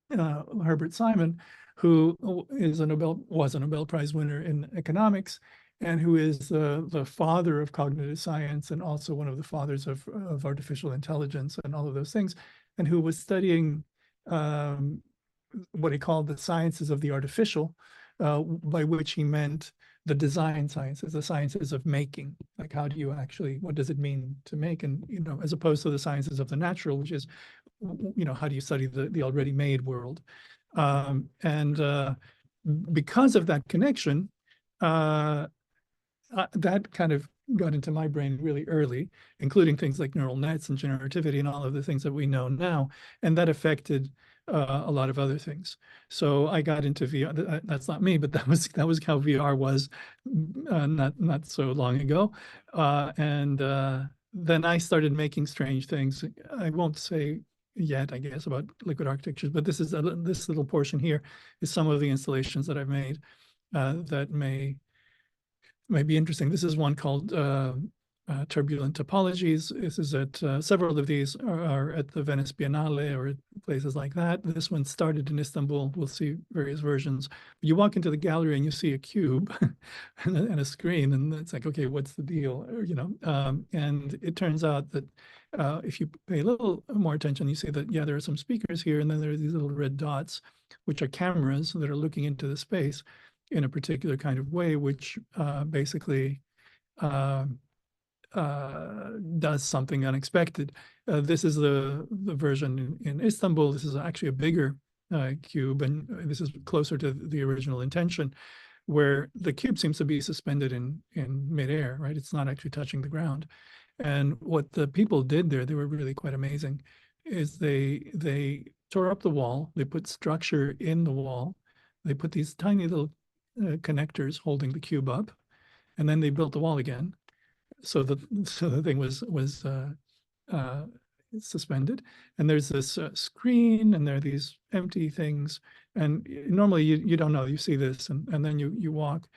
Herbert Simon, who was a Nobel Prize winner in economics, and who is the father of cognitive science and also one of the fathers of artificial intelligence and all of those things, and who was studying what he called the sciences of the artificial, by which he meant the design sciences, the sciences of making. Like, how do you actually, what does it mean to make? And, as opposed to the sciences of the natural, which is, how do you study the already made world? Because of that connection, that kind of got into my brain really early, including things like neural nets and generativity and all of the things that we know now. And that affected a lot of other things. So I got into VR. That's not me, but that was how VR was not so long ago. Then I started making strange things. I won't say yet, I guess, about liquid architectures, but this little portion here is some of the installations that I've made that may be interesting. This is one called Turbulent Topologies. This is at several of these are at the Venice Biennale or at places like that. This one started in Istanbul. We'll see various versions. You walk into the gallery and you see a cube and a screen, and it's like, okay, what's the deal? And it turns out that if you pay a little more attention, you see that, yeah, there are some speakers here, and then there are these little red dots, which are cameras that are looking into the space in a particular kind of way, which basically does something unexpected. This is the version in Istanbul. This is actually a bigger cube, and this is closer to the original intention, where the cube seems to be suspended in midair, right? It's not actually touching the ground. And what the people did there, they were really quite amazing, is they tore up the wall, they put structure in the wall, they put these tiny little connectors holding the cube up, and then they built the wall again. So the thing was suspended, and there's this screen, and there are these empty things, and normally you don't know, you see this, and then you walk.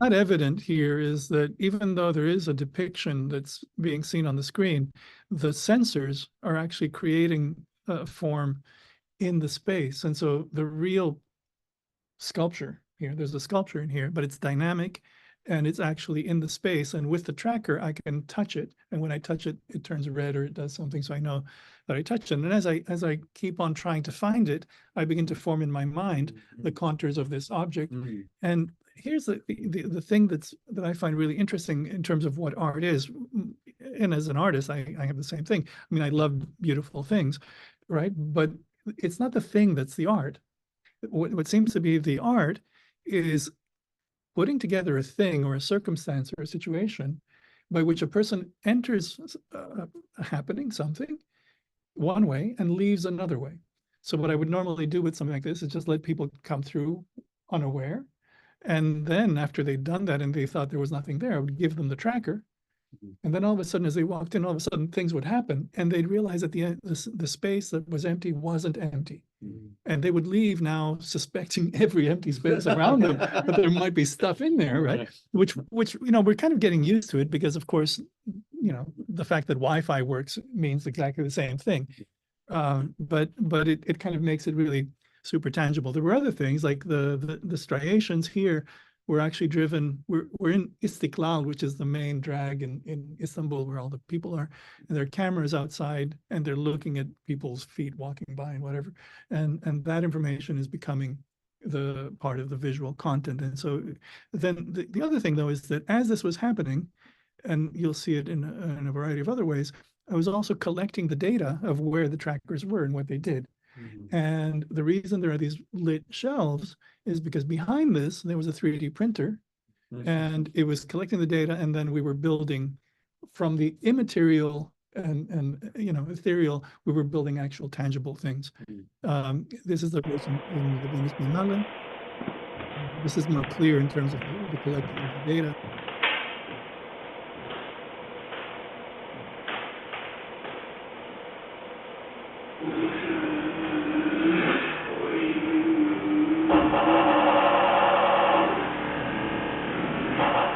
Not evident here is that even though there is a depiction that's being seen on the screen, the sensors are actually creating a form in the space. And so the real sculpture here, there's a sculpture in here, but it's dynamic and it's actually in the space. And with the tracker, I can touch it. And when I touch it, it turns red or it does something. So I know that I touched it. And as I keep on trying to find it, I begin to form in my mind the contours of this object. And here's the thing that I find really interesting in terms of what art is. And as an artist, I have the same thing. I mean, I love beautiful things, right? But it's not the thing that's the art. What seems to be the art is putting together a thing or a circumstance or a situation by which a person enters a happening, something, one way and leaves another way. So what I would normally do with something like this is just let people come through unaware. And then after they'd done that and they thought there was nothing there, I would give them the tracker. And then all of a sudden, as they walked in, all of a sudden things would happen. And they'd realize at the end, the space that was empty wasn't empty. And they would leave now suspecting every empty space around them, but there might be stuff in there, right? Which, we're kind of getting used to it because, of course, the fact that Wi-Fi works means exactly the same thing. But it kind of makes it really super tangible. There were other things like the striations here were actually driven. We're in Istiklal, which is the main drag in Istanbul where all the people are, and there are cameras outside and they're looking at people's feet walking by and whatever. And that information is becoming the part of the visual content. And so then the other thing though is that as this was happening, and you'll see it in a variety of other ways, I was also collecting the data of where the trackers were and what they did. And the reason there are these lit shelves is because behind this, there was a 3D printer, and it was collecting the data, and then we were building from the immaterial and ethereal, we were building actual tangible things. This is the version in the Venus Biennale. This is more clear in terms of the collecting of the data.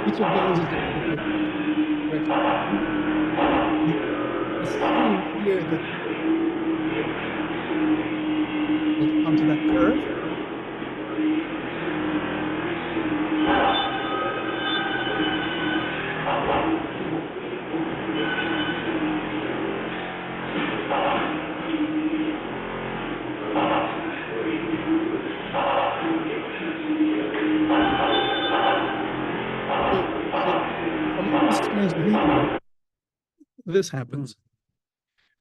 Each of those is here that onto that curve. This happens,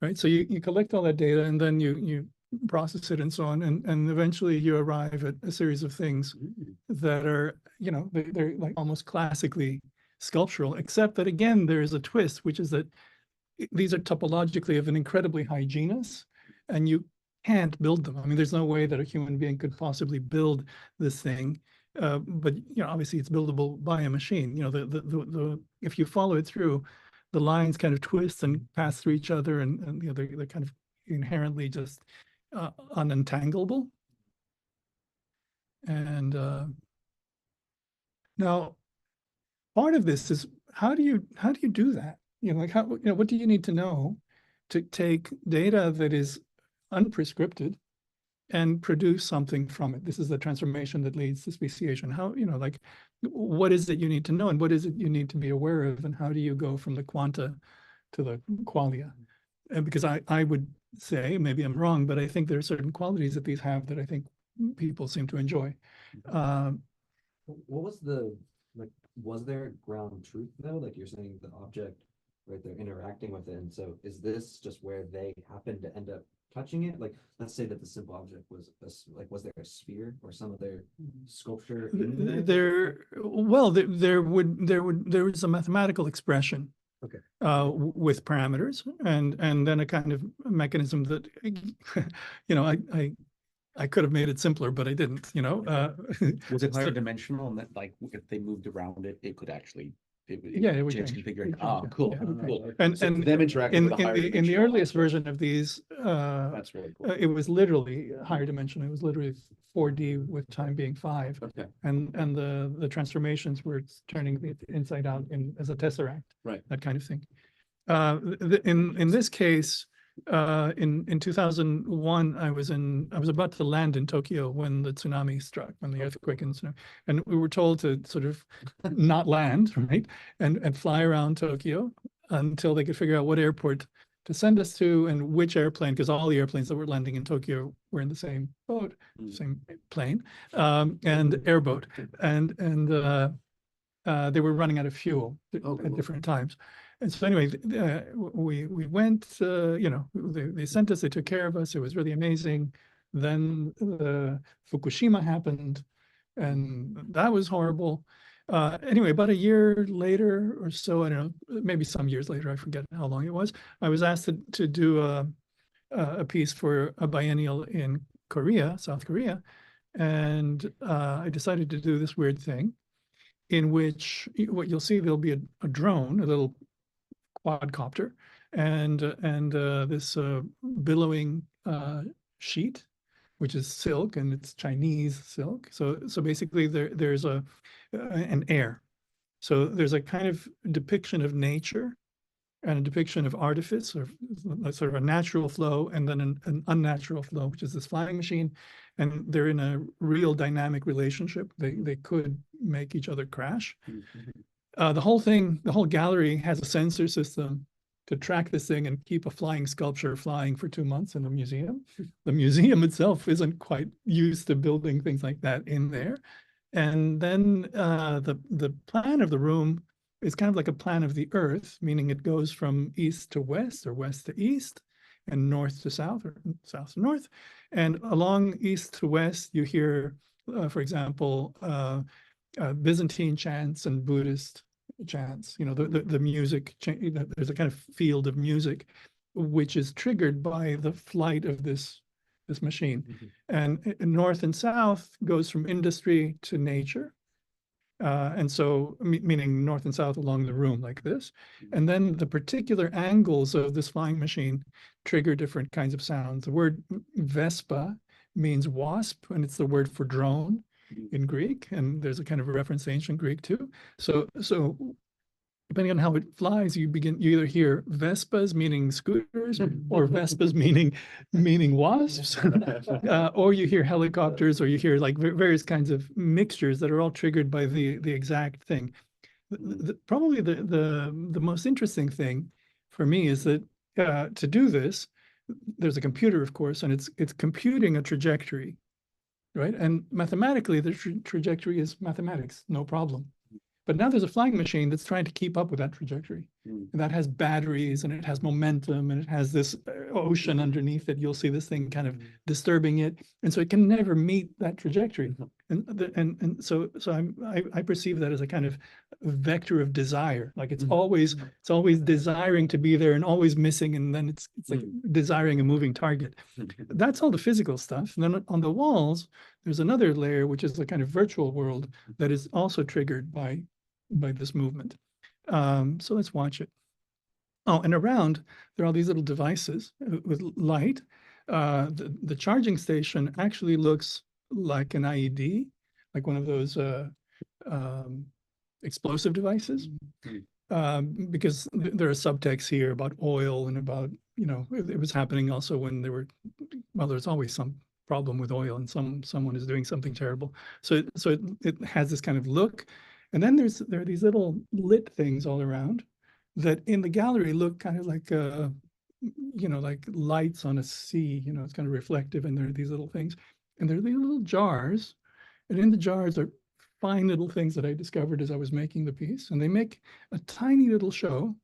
right? So you collect all that data, and then you process it and so on, and eventually you arrive at a series of things that are, they're like almost classically sculptural, except that again, there is a twist, which is that these are topologically of an incredibly high genus, and you can't build them. I mean, there's no way that a human being could possibly build this thing. But obviously it's buildable by a machine. If you follow it through, the lines kind of twist and pass through each other, and they're kind of inherently just unentangleable. And now, part of this is how do you do that? What do you need to know to take data that is unprescripted and produce something from it? This is the transformation that leads to speciation. How, what is it you need to know, and what is it you need to be aware of, and how do you go from the quanta to the qualia? And because I would say, maybe I'm wrong, but I think there are certain qualities that these have that I think people seem to enjoy. What was was there ground truth though? Like you're saying the object, right, they're interacting with it. And so is this just where they happen to end up touching it? Like, let's say that the simple object was was there a sphere or some of their sculpture in there? There was a mathematical expression, okay, with parameters, and then a kind of mechanism that I could have made it simpler, but I didn't. Was it higher dimensional, and that like if they moved around it, it could actually it would change configuration. Oh, cool, cool. And so them interacting with a higher in the earliest version of these, that's really cool. It was literally higher dimensional. It was literally 4D with time being 5. Okay. And the transformations were turning it inside out as a tesseract. Right. That kind of thing. In this case, in 2001, I was about to land in Tokyo when the tsunami struck, when the earthquake and tsunami, and we were told to sort of not land, right, and fly around Tokyo until they could figure out what airport to send us to and which airplane, because all the airplanes that were landing in Tokyo were in the same boat, same plane, and airboat, and they were running out of fuel at different times. And so anyway, we went, they sent us, they took care of us. It was really amazing. Then Fukushima happened, and that was horrible. Anyway, about a year later or so, I don't know, maybe some years later, I forget how long it was, I was asked to do a piece for a biennial in Korea, South Korea. And I decided to do this weird thing in which what you'll see, there'll be a drone, a little quadcopter, and this billowing sheet, which is silk, and it's Chinese silk. So basically there's an air. So there's a kind of depiction of nature and a depiction of artifice, or sort of a natural flow, and then an unnatural flow, which is this flying machine. And they're in a real dynamic relationship. They could make each other crash. The whole gallery has a sensor system to track this thing and keep a flying sculpture flying for 2 months in the museum. The museum itself isn't quite used to building things like that in there. And then the plan of the room is kind of like a plan of the Earth, meaning it goes from east to west or west to east and north to south or south to north. And along east to west, you hear, for example, Byzantine chants and Buddhist chants, the music, there's a kind of field of music, which is triggered by the flight of this machine. And north and south goes from industry to nature. And so, meaning north and south along the room like this. And then the particular angles of this flying machine trigger different kinds of sounds. The word Vespa means wasp, and it's the word for drone in Greek. And there's a kind of a reference to ancient Greek too. So depending on how it flies, you either hear Vespas meaning scooters or Vespas meaning wasps, or you hear helicopters, or you hear like various kinds of mixtures that are all triggered by the exact thing. Probably the most interesting thing for me is that to do this, there's a computer, of course, and it's computing a trajectory, right? And mathematically, the trajectory is mathematics, no problem. But now there's a flying machine that's trying to keep up with that trajectory. And that has batteries, and it has momentum, and it has this ocean underneath it. You'll see this thing kind of disturbing it. And so it can never meet that trajectory. And so I perceive that as a kind of vector of desire. Like it's always desiring to be there and always missing. And then it's like desiring a moving target. That's all the physical stuff. And then on the walls, there's another layer, which is a kind of virtual world that is also triggered by this movement. So let's watch it. Oh, and around, there are all these little devices with light. The charging station actually looks like an IED, like one of those explosive devices, because there are subtexts here about oil and about, it was happening also when there's always some problem with oil and someone is doing something terrible. So it has this kind of look. And then there are these little lit things all around that in the gallery look kind of like, like lights on a sea, it's kind of reflective, and there are these little things. And there are these little jars, and in the jars are fine little things that I discovered as I was making the piece. And they make a tiny little show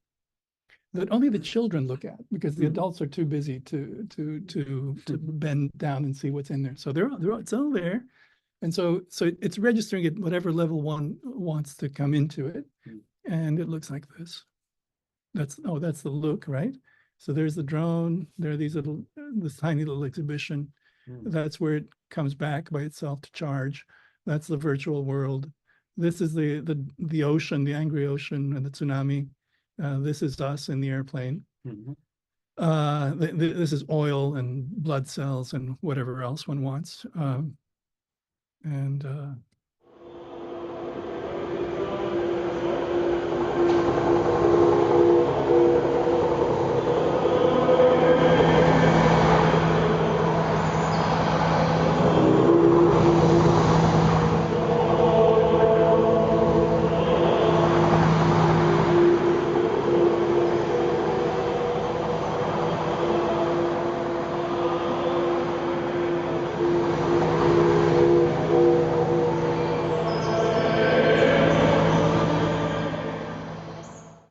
that only the children look at, because the adults are too busy to bend down and see what's in there. So it's all there. And so it's registering at whatever level one wants to come into it. And it looks like this. That's the look, right? So there's the drone, there are this tiny little exhibition. That's where it comes back by itself to charge. That's the virtual world. This is the ocean, the angry ocean and the tsunami. This is us in the airplane. This is oil and blood cells and whatever else one wants.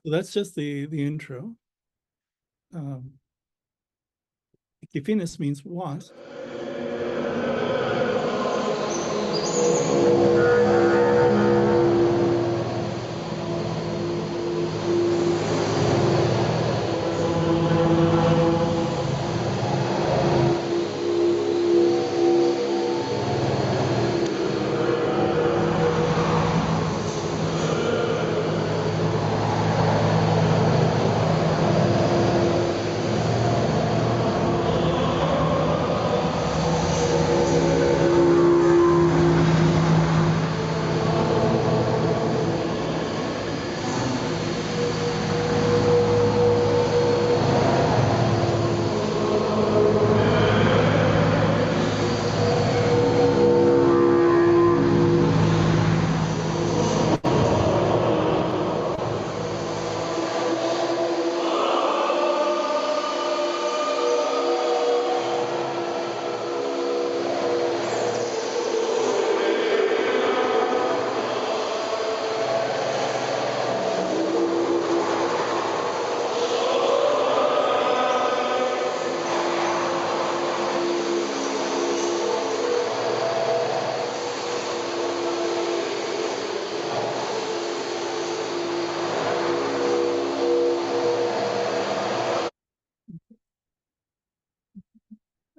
So that's just the intro. Kifinis means wasp.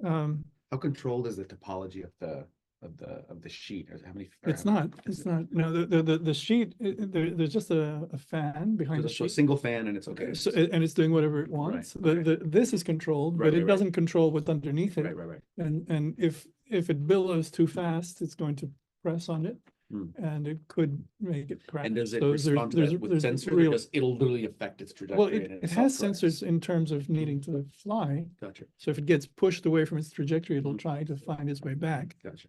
How controlled is the topology of the sheet? Or how many? It's not. No, the sheet. There's just a fan behind the So a sheet. single fan, and it's okay. So, and it's doing whatever it wants. This is controlled, Right, but it right. doesn't control what's underneath it. Right. And if it billows too fast, it's going to press on it, and it could make it crash. And does it So respond to that with sensors, or does it'll literally affect its trajectory? Well, and it has sensors in terms of needing to fly. Gotcha. So if it gets pushed away from its trajectory, it'll try to find its way back. Gotcha.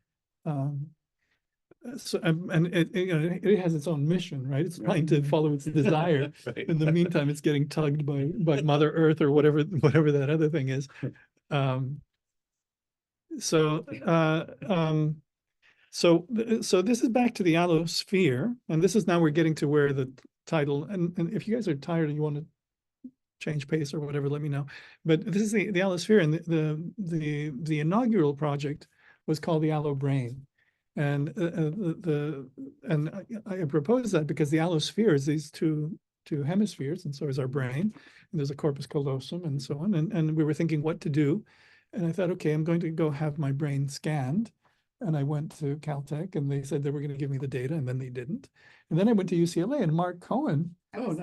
So and it has its own mission, right? It's trying to follow its desire. Right. In the meantime, it's getting tugged by Mother Earth or whatever that other thing is. So this is back to the allosphere, and this is now we're getting to where the title. And if you guys are tired and you want to change pace or whatever, let me know. But this is the allosphere, and the inaugural project was called the Allo Brain. And I propose that because the allosphere is these two hemispheres, and so is our brain. And there's a corpus callosum and so on. And we were thinking what to do. And I thought, okay, I'm going to go have my brain scanned. And I went to Caltech, and they said they were going to give me the data, and then they didn't. And then I went to UCLA, and Mark Cohen. I was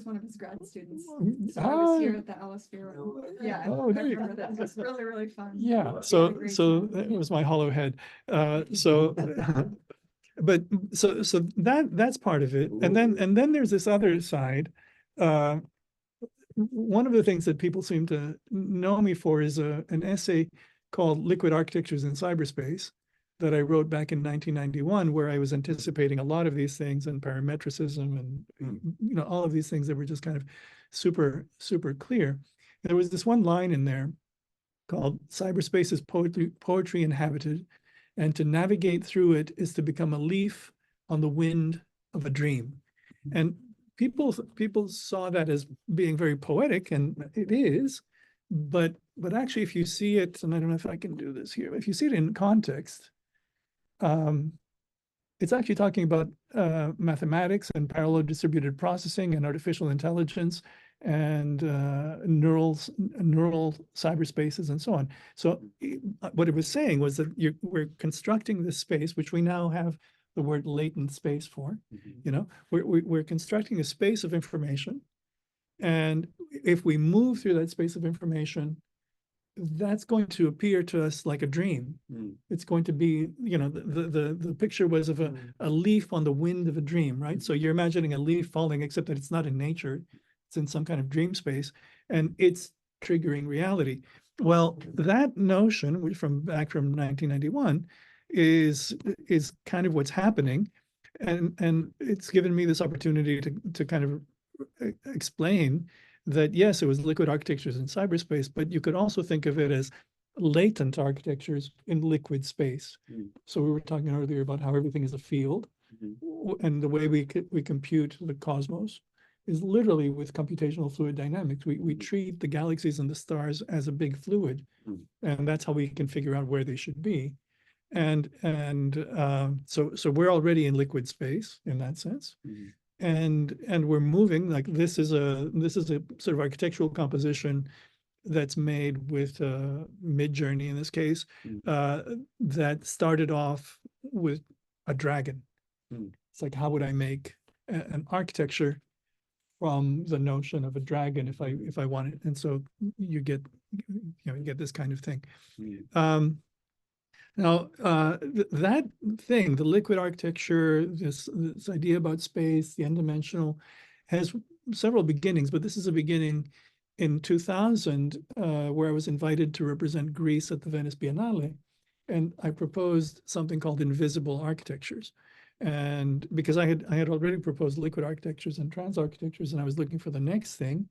one of his grad students. So I was here at the Allosphere. Yeah, I remember that. It was really, really fun. Yeah, so that was my hollow head. But that's part of it. And then there's this other side. One of the things that people seem to know me for is an essay called Liquid Architectures in Cyberspace that I wrote back in 1991, where I was anticipating a lot of these things and parametricism and all of these things that were just kind of super, super clear. There was this one line in there called "Cyberspace is poetry inhabited, and to navigate through it is to become a leaf on the wind of a dream." And people saw that as being very poetic, and it is, but actually, if you see it, and I don't know if I can do this here, if you see it in context, it's actually talking about mathematics and parallel distributed processing and artificial intelligence and neural cyberspaces and so on. So what it was saying was that we're constructing this space, which we now have the word latent space for. We're constructing a space of information, and if we move through that space of information, that's going to appear to us like a dream. It's going to be, the picture was of a leaf on the wind of a dream, right? So you're imagining a leaf falling, except that it's not in nature. It's in some kind of dream space, and it's triggering reality. Well, that notion, which back from 1991, is kind of what's happening. And it's given me this opportunity to kind of explain that, yes, it was liquid architectures in cyberspace, but you could also think of it as latent architectures in liquid space. So we were talking earlier about how everything is a field, and the way we compute the cosmos is literally with computational fluid dynamics. We treat the galaxies and the stars as a big fluid, and that's how we can figure out where they should be. And so we're already in liquid space in that sense. And we're moving, like this is a sort of architectural composition that's made with Midjourney in this case, that started off with a dragon. It's like, how would I make an architecture from the notion of a dragon if I want it? And so you get this kind of thing. Now, that thing, the liquid architecture, this idea about space, the n-dimensional, has several beginnings, but this is a beginning in 2000, where I was invited to represent Greece at the Venice Biennale. And I proposed something called invisible architectures. And because I had already proposed liquid architectures and transarchitectures, and I was looking for the next thing.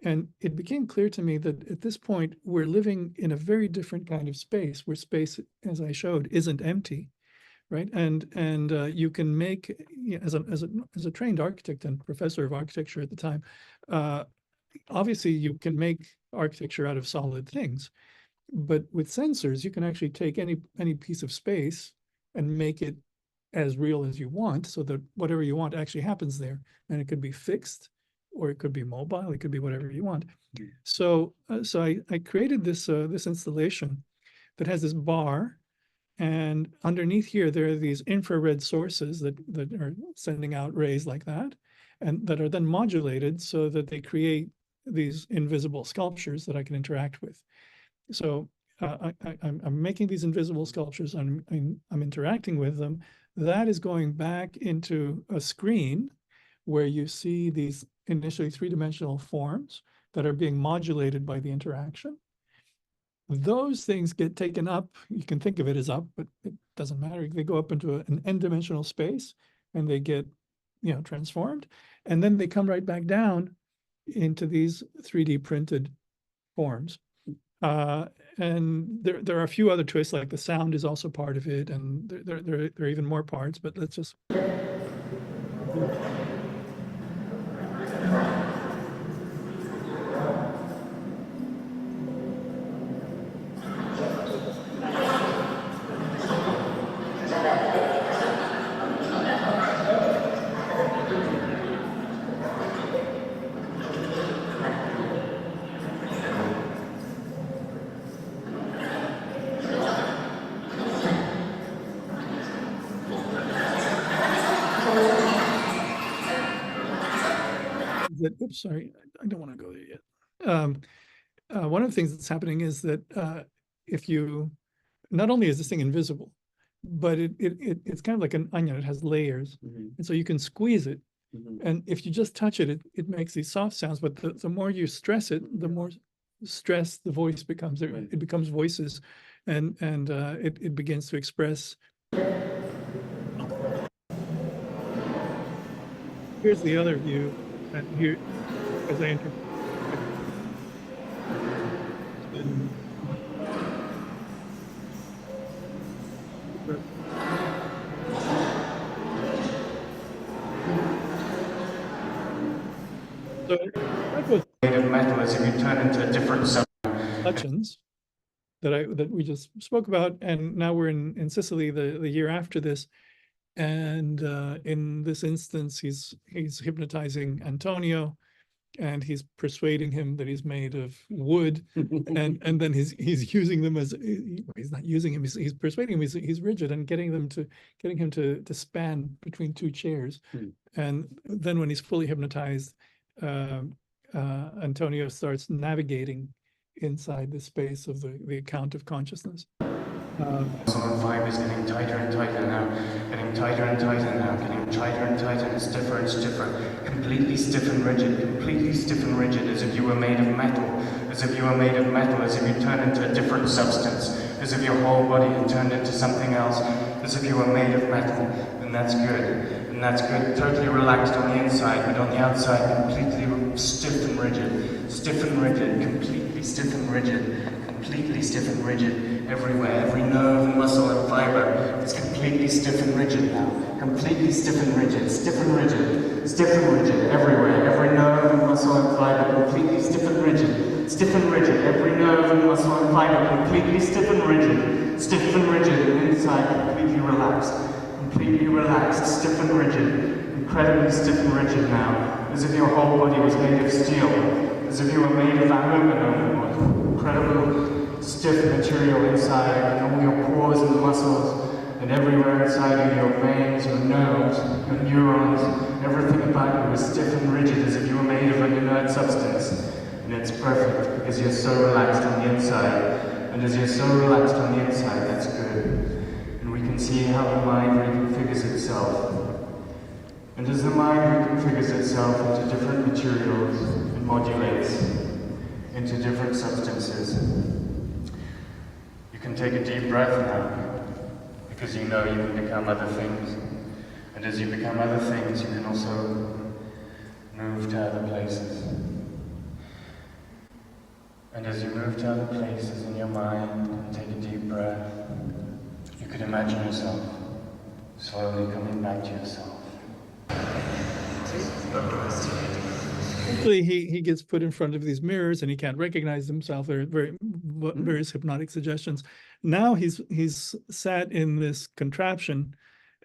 And it became clear to me that at this point, we're living in a very different kind of space, where space, as I showed, isn't empty, right? And you can make, as a trained architect and professor of architecture at the time, obviously you can make architecture out of solid things, but with sensors, you can actually take any piece of space and make it as real as you want, so that whatever you want actually happens there, and it could be fixed, or it could be mobile, it could be whatever you want. So, I created this installation that has this bar, and underneath here there are these infrared sources that are sending out rays like that, and that are then modulated so that they create these invisible sculptures that I can interact with. So I'm making these invisible sculptures. I'm interacting with them. That is going back into a screen where you see these initially three-dimensional forms that are being modulated by the interaction. Those things get taken up. You can think of it as up, but it doesn't matter. They go up into an n-dimensional space, and they get, transformed, and then they come right back down into these 3D printed forms. And there are a few other twists, like the sound is also part of it, and there are even more parts. But let's just. Oops, sorry, I don't want to go there yet. One of the things that's happening is that if you, not only is this thing invisible, but it's kind of like an onion. It has layers, and so you can squeeze it, and if you just touch it, it makes these soft sounds. But the more you stress it, the more stressed the voice becomes. It becomes voices, and it begins to express. Here's the other view. And here, as I enter. So that was metal as if you turn into a different sections that we just spoke about, and now we're in Sicily the year after this. And in this instance, he's hypnotizing Antonio, and he's persuading him that he's made of wood, and then he's using them as he's not using him. He's persuading him. He's rigid, and getting him to span between two chairs. And then when he's fully hypnotized, Antonio starts navigating inside the space of the account of consciousness. So the vibe is getting tighter and tighter now, getting tighter and tighter now, getting tighter and tighter, and stiffer and stiffer, completely stiff and rigid, as if you were made of metal, as if you were made of metal, as if you turned into a different substance, as if your whole body had turned into something else, as if you were made of metal. And that's good, totally relaxed on the inside, but on the outside completely stiff and rigid, completely stiff and rigid, everywhere, every nerve and muscle and fiber is completely stiff and rigid now, completely stiff and rigid, everywhere, every nerve and muscle and fiber completely stiff and rigid, every nerve and muscle and fiber completely stiff and rigid, and inside completely relaxed, stiff and rigid, incredibly stiff and rigid now, as if your whole body was made of steel, as if you were made of aluminum, or incredible stiff material inside, and all your pores and muscles, and everywhere inside you, your veins, your nerves, your neurons, everything about you is stiff and rigid, as if you were made of an inert substance. And it's perfect, because you're so relaxed on the inside. And as you're so relaxed on the inside, that's good. And we can see how the mind reconfigures itself. And as the mind reconfigures itself into different materials, it modulates into different substances. You can take a deep breath now, because you know you can become other things. And as you become other things, you can also move to other places. And as you move to other places in your mind and take a deep breath, you could imagine yourself slowly coming back to yourself. Actually, he gets put in front of these mirrors and he can't recognize himself. There are various hypnotic suggestions. Now he's sat in this contraption,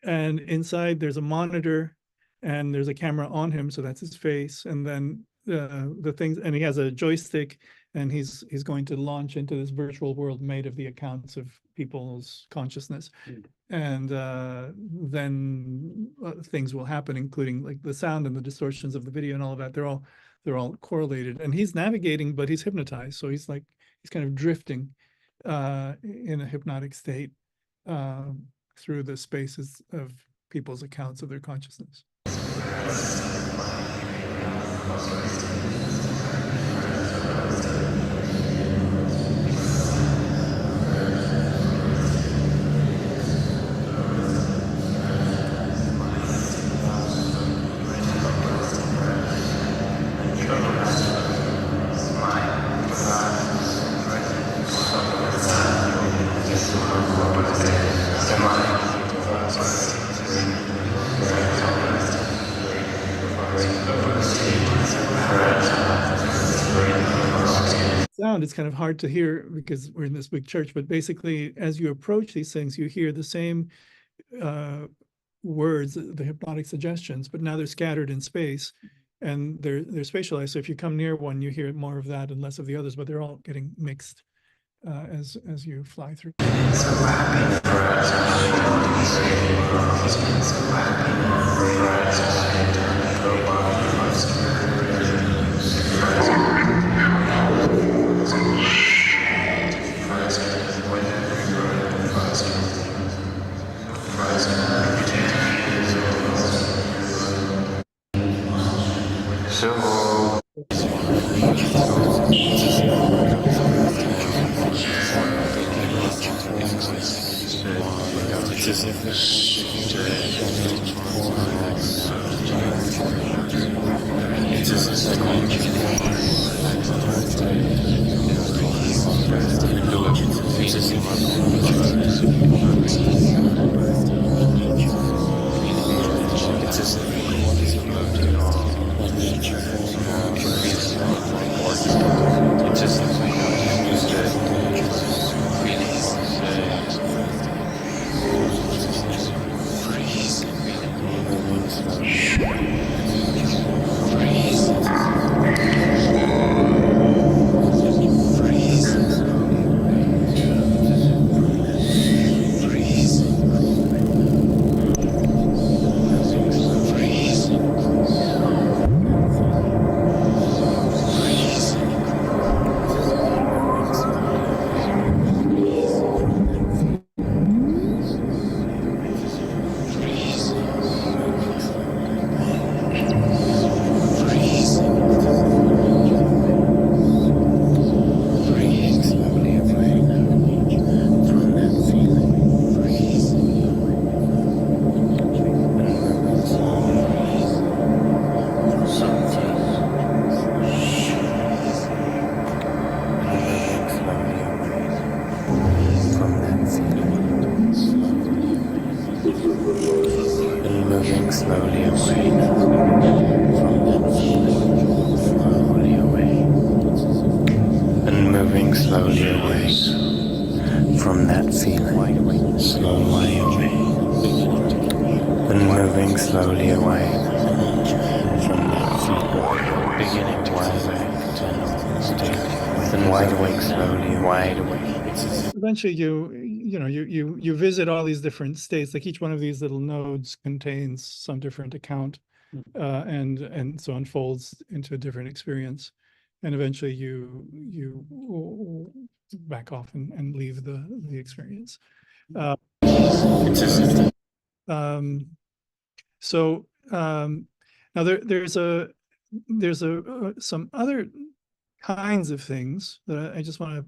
and inside there's a monitor and there's a camera on him, so that's his face, and then the things, and he has a joystick, and he's going to launch into this virtual world made of the accounts of people's consciousness. And then things will happen, including like the sound and the distortions of the video and all of that. They're all correlated, and he's navigating, but he's hypnotized, so he's kind of drifting in a hypnotic state through the spaces of people's accounts of their consciousness. Sound, it's kind of hard to hear because we're in this big church, but basically as you approach these things, you hear the same words, the hypnotic suggestions, but now they're scattered in space and they're spatialized. So if you come near one, you hear more of that and less of the others, but they're all getting mixed as you fly through. Eventually you visit all these different states, like each one of these little nodes contains some different account and so unfolds into a different experience, and eventually you back off and leave the experience. Now there's some other kinds of things that I just want to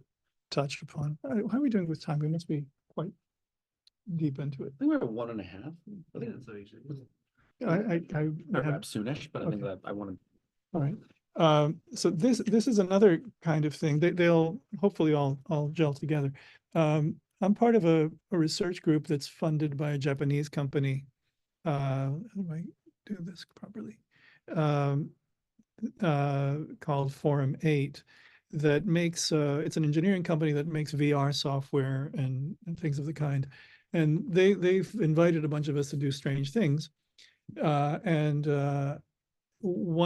touch upon. How are we doing with time? We must be quite deep into it. I think we're at 1.5. I think that's I wrap soonish, but I think that I want to. All right. So this is another kind of thing. They'll hopefully all gel together. I'm part of a research group that's funded by a Japanese company. How do I do this properly? Called Forum 8, that makes it's an engineering company that makes VR software and things of the kind. And they've invited a bunch of us to do strange things. One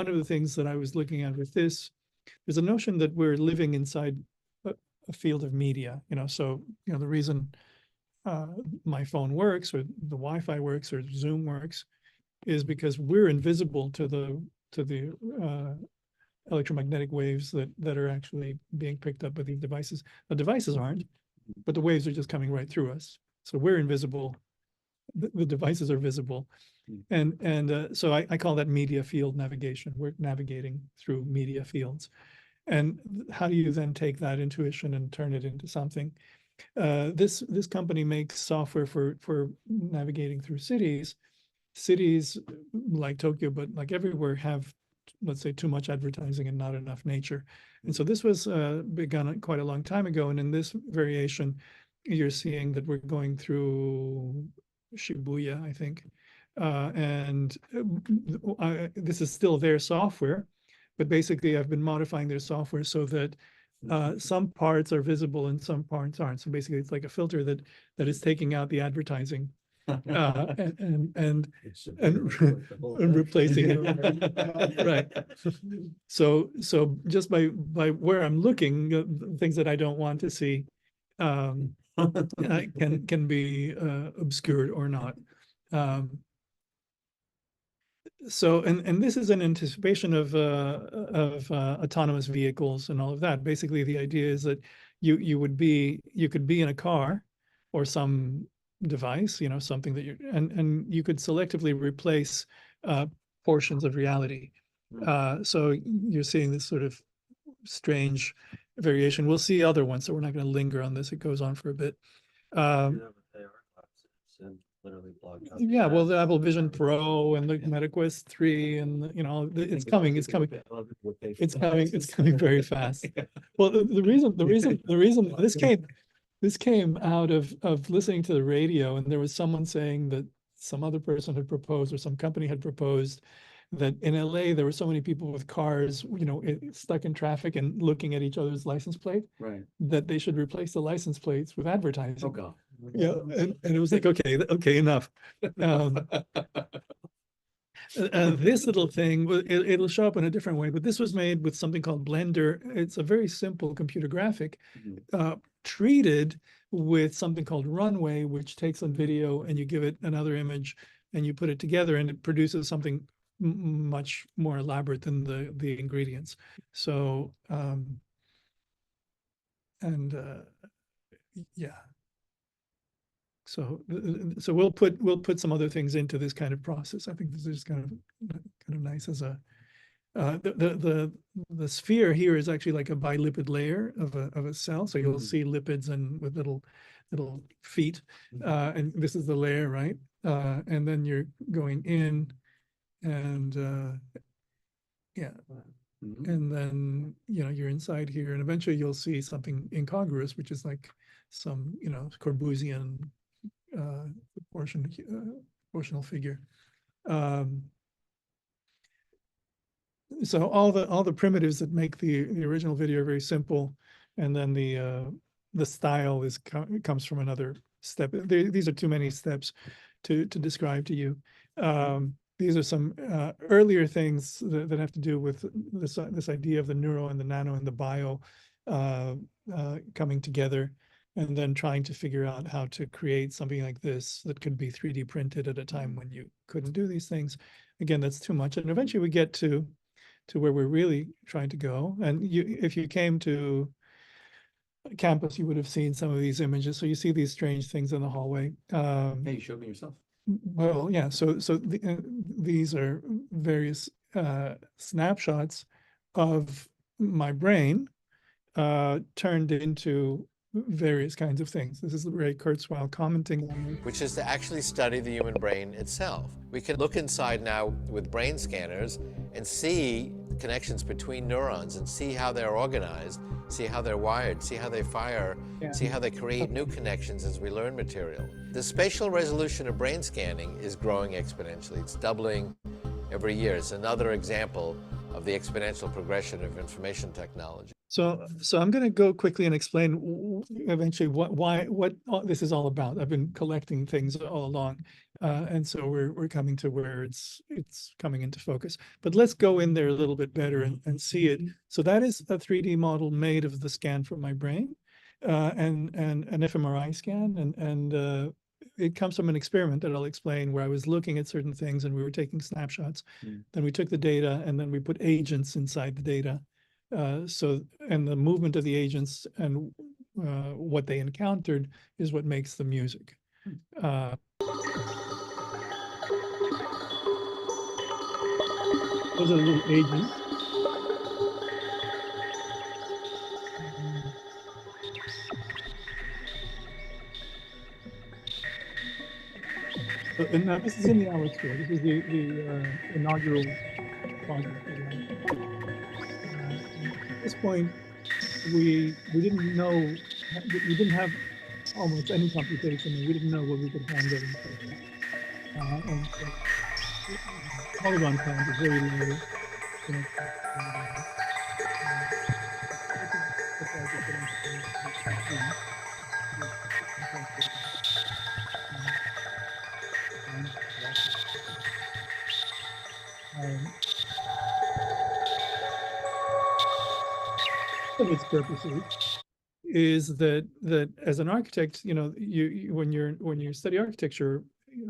of the things that I was looking at with this, there's a notion that we're living inside a field of media, so, the reason my phone works or the Wi-Fi works or Zoom works is because we're invisible to the electromagnetic waves that are actually being picked up by these devices. The devices aren't, but the waves are just coming right through us. So we're invisible. The devices are visible. And so I call that media field navigation. We're navigating through media fields. And how do you then take that intuition and turn it into something? This company makes software for navigating through cities. Cities like Tokyo, but like everywhere, have, let's say, too much advertising and not enough nature. And so this was begun quite a long time ago. And in this variation, you're seeing that we're going through Shibuya, I think. This is still their software, but basically I've been modifying their software so that some parts are visible and some parts aren't. So basically it's like a filter that is taking out the advertising and replacing it. Right. So just by where I'm looking, things that I don't want to see can be obscured or not. So this is an anticipation of autonomous vehicles and all of that. Basically, the idea is that you could be in a car or some device, something that and you could selectively replace portions of reality. So you're seeing this sort of strange variation. We'll see other ones, so we're not going to linger on this. It goes on for a bit. Yeah, well, the Apple Vision Pro and the MetaQuest 3 and it's coming very fast. Well, the reason this came out of listening to the radio, and there was someone saying that some other person had proposed, or some company had proposed, that in LA there were so many people with cars, stuck in traffic and looking at each other's license plate, right, that they should replace the license plates with advertising. Oh God. Yeah, and it was like, okay, enough. This little thing, it'll show up in a different way, but this was made with something called Blender. It's a very simple computer graphic, treated with something called Runway, which takes a video and you give it another image and you put it together and it produces something much more elaborate than the ingredients. So, yeah. So we'll put some other things into this kind of process. I think this is kind of nice as a the sphere here is actually like a bilipid layer of a cell. So you'll see lipids and with little feet, and this is the layer, right? And then you're going in, and yeah. And then, you're inside here, and eventually you'll see something incongruous, which is like some, Corbusian proportional figure. So all the primitives that make the original video are very simple, and then the style comes from another step. These are too many steps to describe to you. These are some earlier things that have to do with this idea of the neuro and the nano and the bio coming together, and then trying to figure out how to create something like this that could be 3D printed at a time when you couldn't do these things. Again, that's too much. And eventually we get to where we're really trying to go. And if you came to campus, you would have seen some of these images. So you see these strange things in the hallway. Hey, you showed me yourself. Well, yeah. So these are various snapshots of my brain turned into various kinds of things. This is Ray Kurzweil commenting on it. Which is to actually study the human brain itself. We can look inside now with brain scanners and see connections between neurons and see how they're organized, see how they're wired, see how they fire, see how they create new connections as we learn material. The spatial resolution of brain scanning is growing exponentially. It's doubling every year. It's another example of the exponential progression of information technology. So I'm going to go quickly and explain eventually what this is all about. I've been collecting things all along. And so we're coming to where it's coming into focus. But let's go in there a little bit better and see it. So that is a 3D model made of the scan from my brain, and an fMRI scan, and it comes from an experiment that I'll explain, where I was looking at certain things and we were taking snapshots. Then we took the data and then we put agents inside the data. And the movement of the agents and what they encountered is what makes the music. Those are the little agents. And now this is in the hour score. This is the inaugural project. At this point, we didn't know, we didn't have almost any computation, and we didn't know what we could handle. And so, polygon count is very low. Of its purposes is that as an architect, you know, when you study architecture,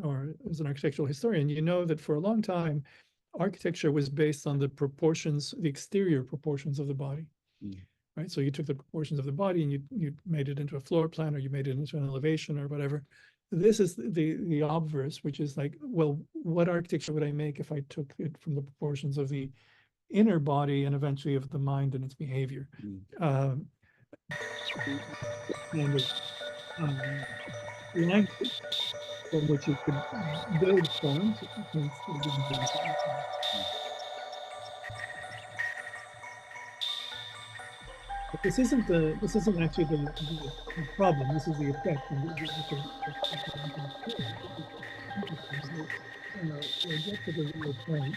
or as an architectural historian, you know that for a long time, architecture was based on the proportions, the exterior proportions of the body. Right? So you took the proportions of the body and you made it into a floor plan, or you made it into an elevation or whatever. This is the obverse, which is like, well, what architecture would I make if I took it from the proportions of the inner body and eventually of the mind and its behavior? Kind of language from which you could build forms. But this isn't actually the problem. This is the effect. We'll get to the real point.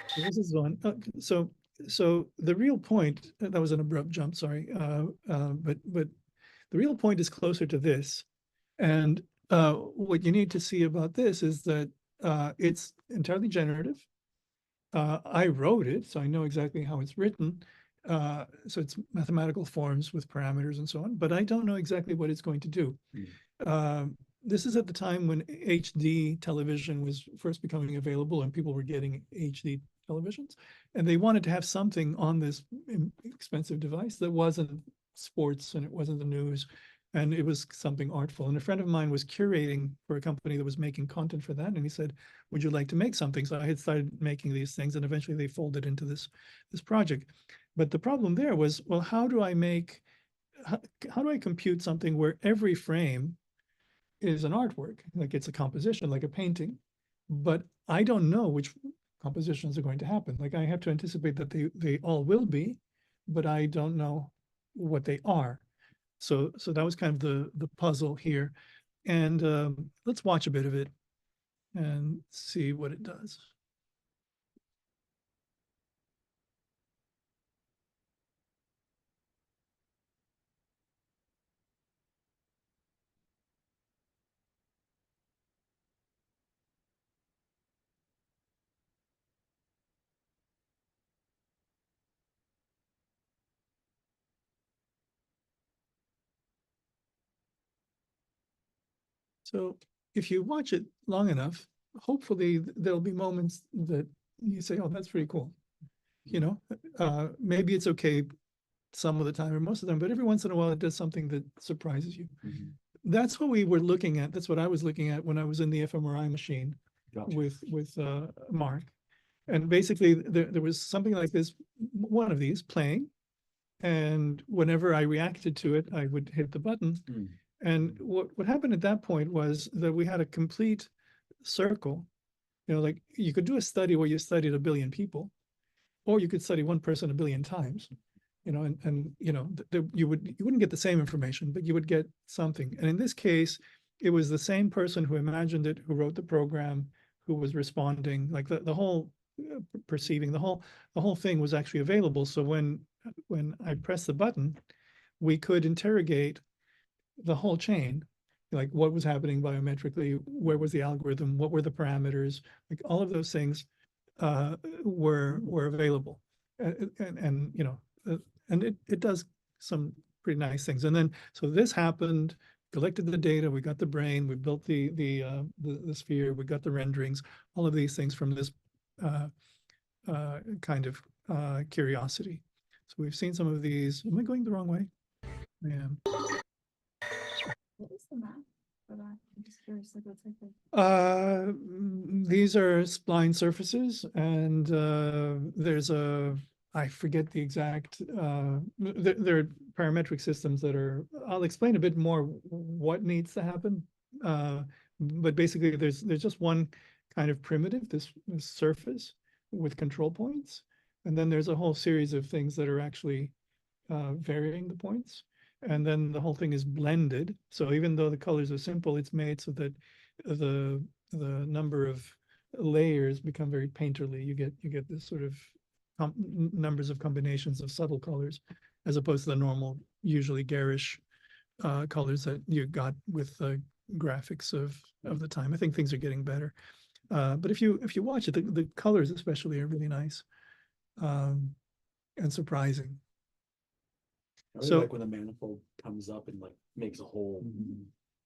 So this is one. So the real point, that was an abrupt jump, sorry. But the real point is closer to this. And what you need to see about this is that it's entirely generative. I wrote it, so I know exactly how it's written. So it's mathematical forms with parameters and so on, but I don't know exactly what it's going to do. This is at the time when HD television was first becoming available and people were getting HD televisions, and they wanted to have something on this expensive device that wasn't sports and it wasn't the news, and it was something artful. And a friend of mine was curating for a company that was making content for that, and he said, would you like to make something? So I had started making these things, and eventually they folded into this project. But the problem there was, well, how do I compute something where every frame is an artwork, like it's a composition, like a painting, but I don't know which compositions are going to happen. Like I have to anticipate that they all will be, but I don't know what they are. So that was kind of the puzzle here. And let's watch a bit of it and see what it does. So if you watch it long enough, hopefully there'll be moments that you say, oh, that's pretty cool. You know, maybe it's okay some of the time or most of the time, but every once in a while it does something that surprises you. That's what we were looking at. That's what I was looking at when I was in the fMRI machine with Mark. And basically there was something like this, one of these playing. And whenever I reacted to it, I would hit the button. And what happened at that point was that we had a complete circle. You know, like you could do a study where you studied 1 billion people, or you could study one person 1 billion times. You know, and you know, you wouldn't get the same information, but you would get something. And in this case, it was the same person who imagined it, who wrote the program, who was responding. Like the whole perceiving, the whole thing was actually available. So when I pressed the button, we could interrogate the whole chain like what was happening biometrically, where was the algorithm, what were the parameters, like all of those things were available. And you know, and it does some pretty nice things. And then, so this happened, collected the data, we got the brain, we built the sphere, we got the renderings, all of these things from this kind of curiosity. So we've seen some of these. Am I going the wrong way? I am. What is the map for that? I'm just curious, like what's like the These are spline surfaces, and there's a, I forget the exact, there are parametric systems that are, I'll explain a bit more what needs to happen. But basically there's just one kind of primitive, this surface with control points. And then there's a whole series of things that are actually varying the points. And then the whole thing is blended. So even though the colors are simple, it's made so that the number of layers become very painterly. You get this sort of numbers of combinations of subtle colors, as opposed to the normal, usually garish colors that you got with the graphics of the time. I think things are getting better. But if you watch it, the colors especially are really nice and surprising. I really like when the manifold comes up and like makes a whole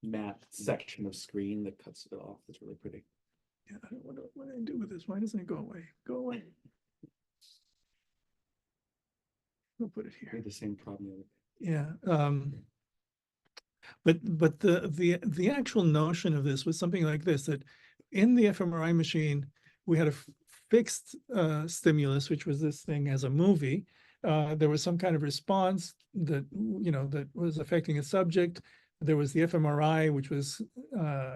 matte section of screen that cuts it off. It's really pretty. Yeah, I don't know what I do with this. Why doesn't it go away? Go away. We'll put it here. I had the same problem. Yeah. But the actual notion of this was something like this, that in the fMRI machine, we had a fixed stimulus, which was this thing as a movie. There was some kind of response that, you know, that was affecting a subject. There was the fMRI, which was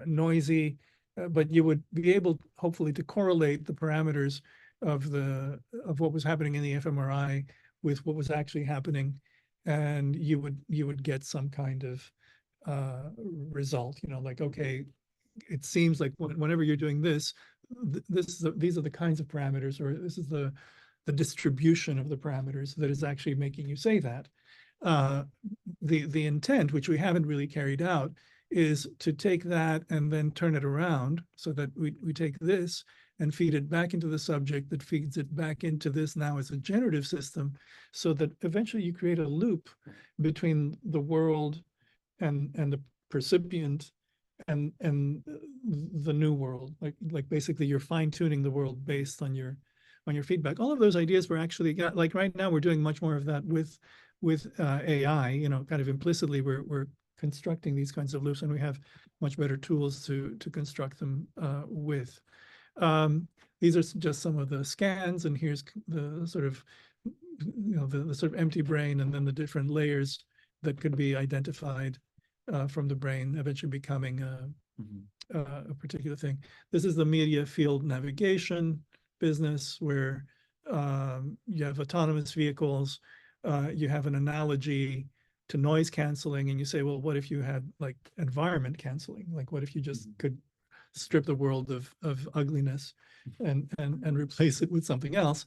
noisy, but you would be able, hopefully, to correlate the parameters of what was happening in the fMRI with what was actually happening, and you would get some kind of result. You know, like, okay, it seems like whenever you're doing this, these are the kinds of parameters, or this is the distribution of the parameters that is actually making you say that. The intent, which we haven't really carried out, is to take that and then turn it around so that we take this and feed it back into the subject that feeds it back into this now as a generative system, so that eventually you create a loop between the world and the percipient and the new world. Like basically you're fine-tuning the world based on your feedback. All of those ideas were actually, like right now we're doing much more of that with AI, you know, kind of implicitly we're constructing these kinds of loops, and we have much better tools to construct them with. These are just some of the scans, and here's the sort of, you know, the sort of empty brain, and then the different layers that could be identified from the brain, eventually becoming a particular thing. This is the media field navigation business, where you have autonomous vehicles. You have an analogy to noise canceling, and you say, well, what if you had like environment canceling? Like, what if you just could strip the world of ugliness and replace it with something else?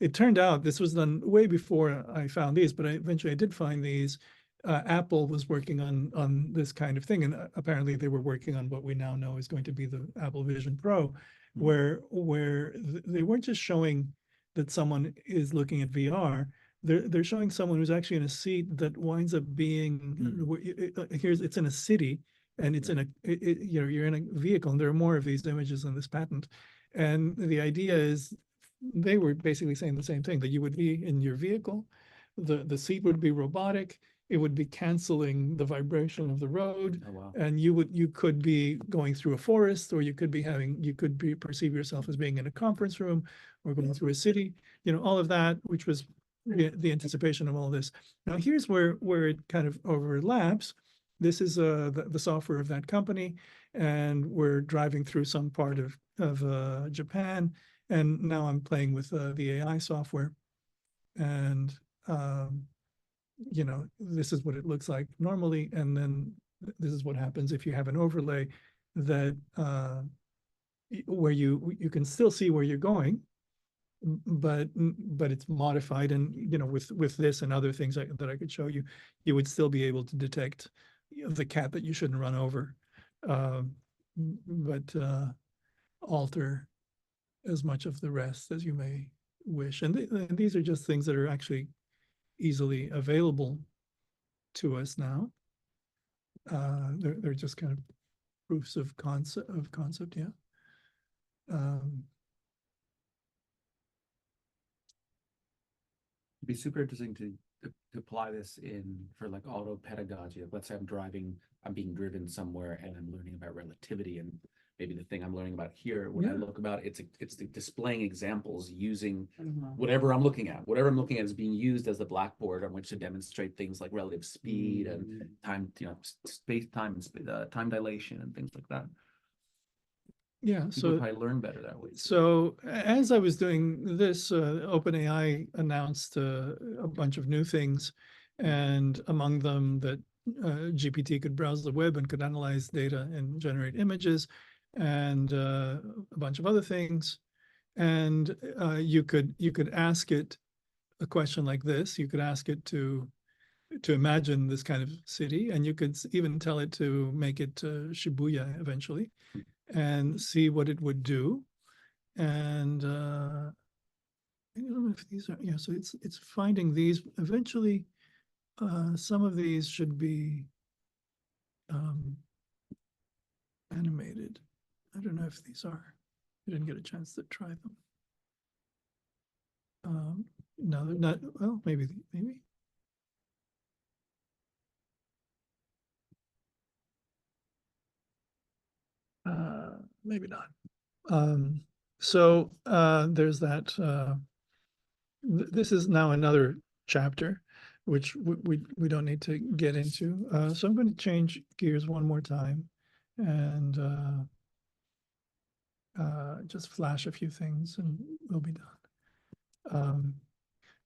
It turned out this was done way before I found these, but eventually I did find these. Apple was working on this kind of thing, and apparently they were working on what we now know is going to be the Apple Vision Pro, where they weren't just showing that someone is looking at VR. They're showing someone who's actually in a seat that winds up being it's in a city, and it's in you're in a vehicle, and there are more of these images in this patent. And the idea is, they were basically saying the same thing, that you would be in your vehicle, the seat would be robotic, it would be canceling the vibration of the road. Oh, wow. And you could be going through a forest, or you could perceive yourself as being in a conference room, or going through a city, you know, all of that, which was the anticipation of all this. Now here's where it kind of overlaps. This is the software of that company, and we're driving through some part of Japan, and now I'm playing with the AI software, and you know, this is what it looks like normally, and then this is what happens if you have an overlay that where you can still see where you're going, but it's modified, and with this and other things that I could show you, you would still be able to detect the cat that you shouldn't run over, but alter as much of the rest as you may wish. And these are just things that are actually easily available to us now. They're just kind of proofs of concept, yeah. It'd be super interesting to apply this for like auto pedagogy. Let's say I'm being driven somewhere and I'm learning about relativity, and maybe the thing I'm learning about here, when I look about it's the displaying examples using whatever I'm looking at. Whatever I'm looking at is being used as the blackboard on which to demonstrate things like relative speed and time, space time and time dilation and things like that. Yeah, People probably learn better that way. So as I was doing this, OpenAI announced a bunch of new things, and among them that GPT could browse the web and could analyze data and generate images, and a bunch of other things. And you could ask it a question like this. You could ask it to imagine this kind of city, and you could even tell it to make it Shibuya eventually, and see what it would do. And I don't know if these are, yeah, so it's finding these. Eventually, some of these should be animated. I don't know if these are. I didn't get a chance to try them. No, they're not. Well, maybe. Maybe not. So there's that. This is now another chapter, which we don't need to get into. So I'm going to change gears one more time and just flash a few things, and we'll be done.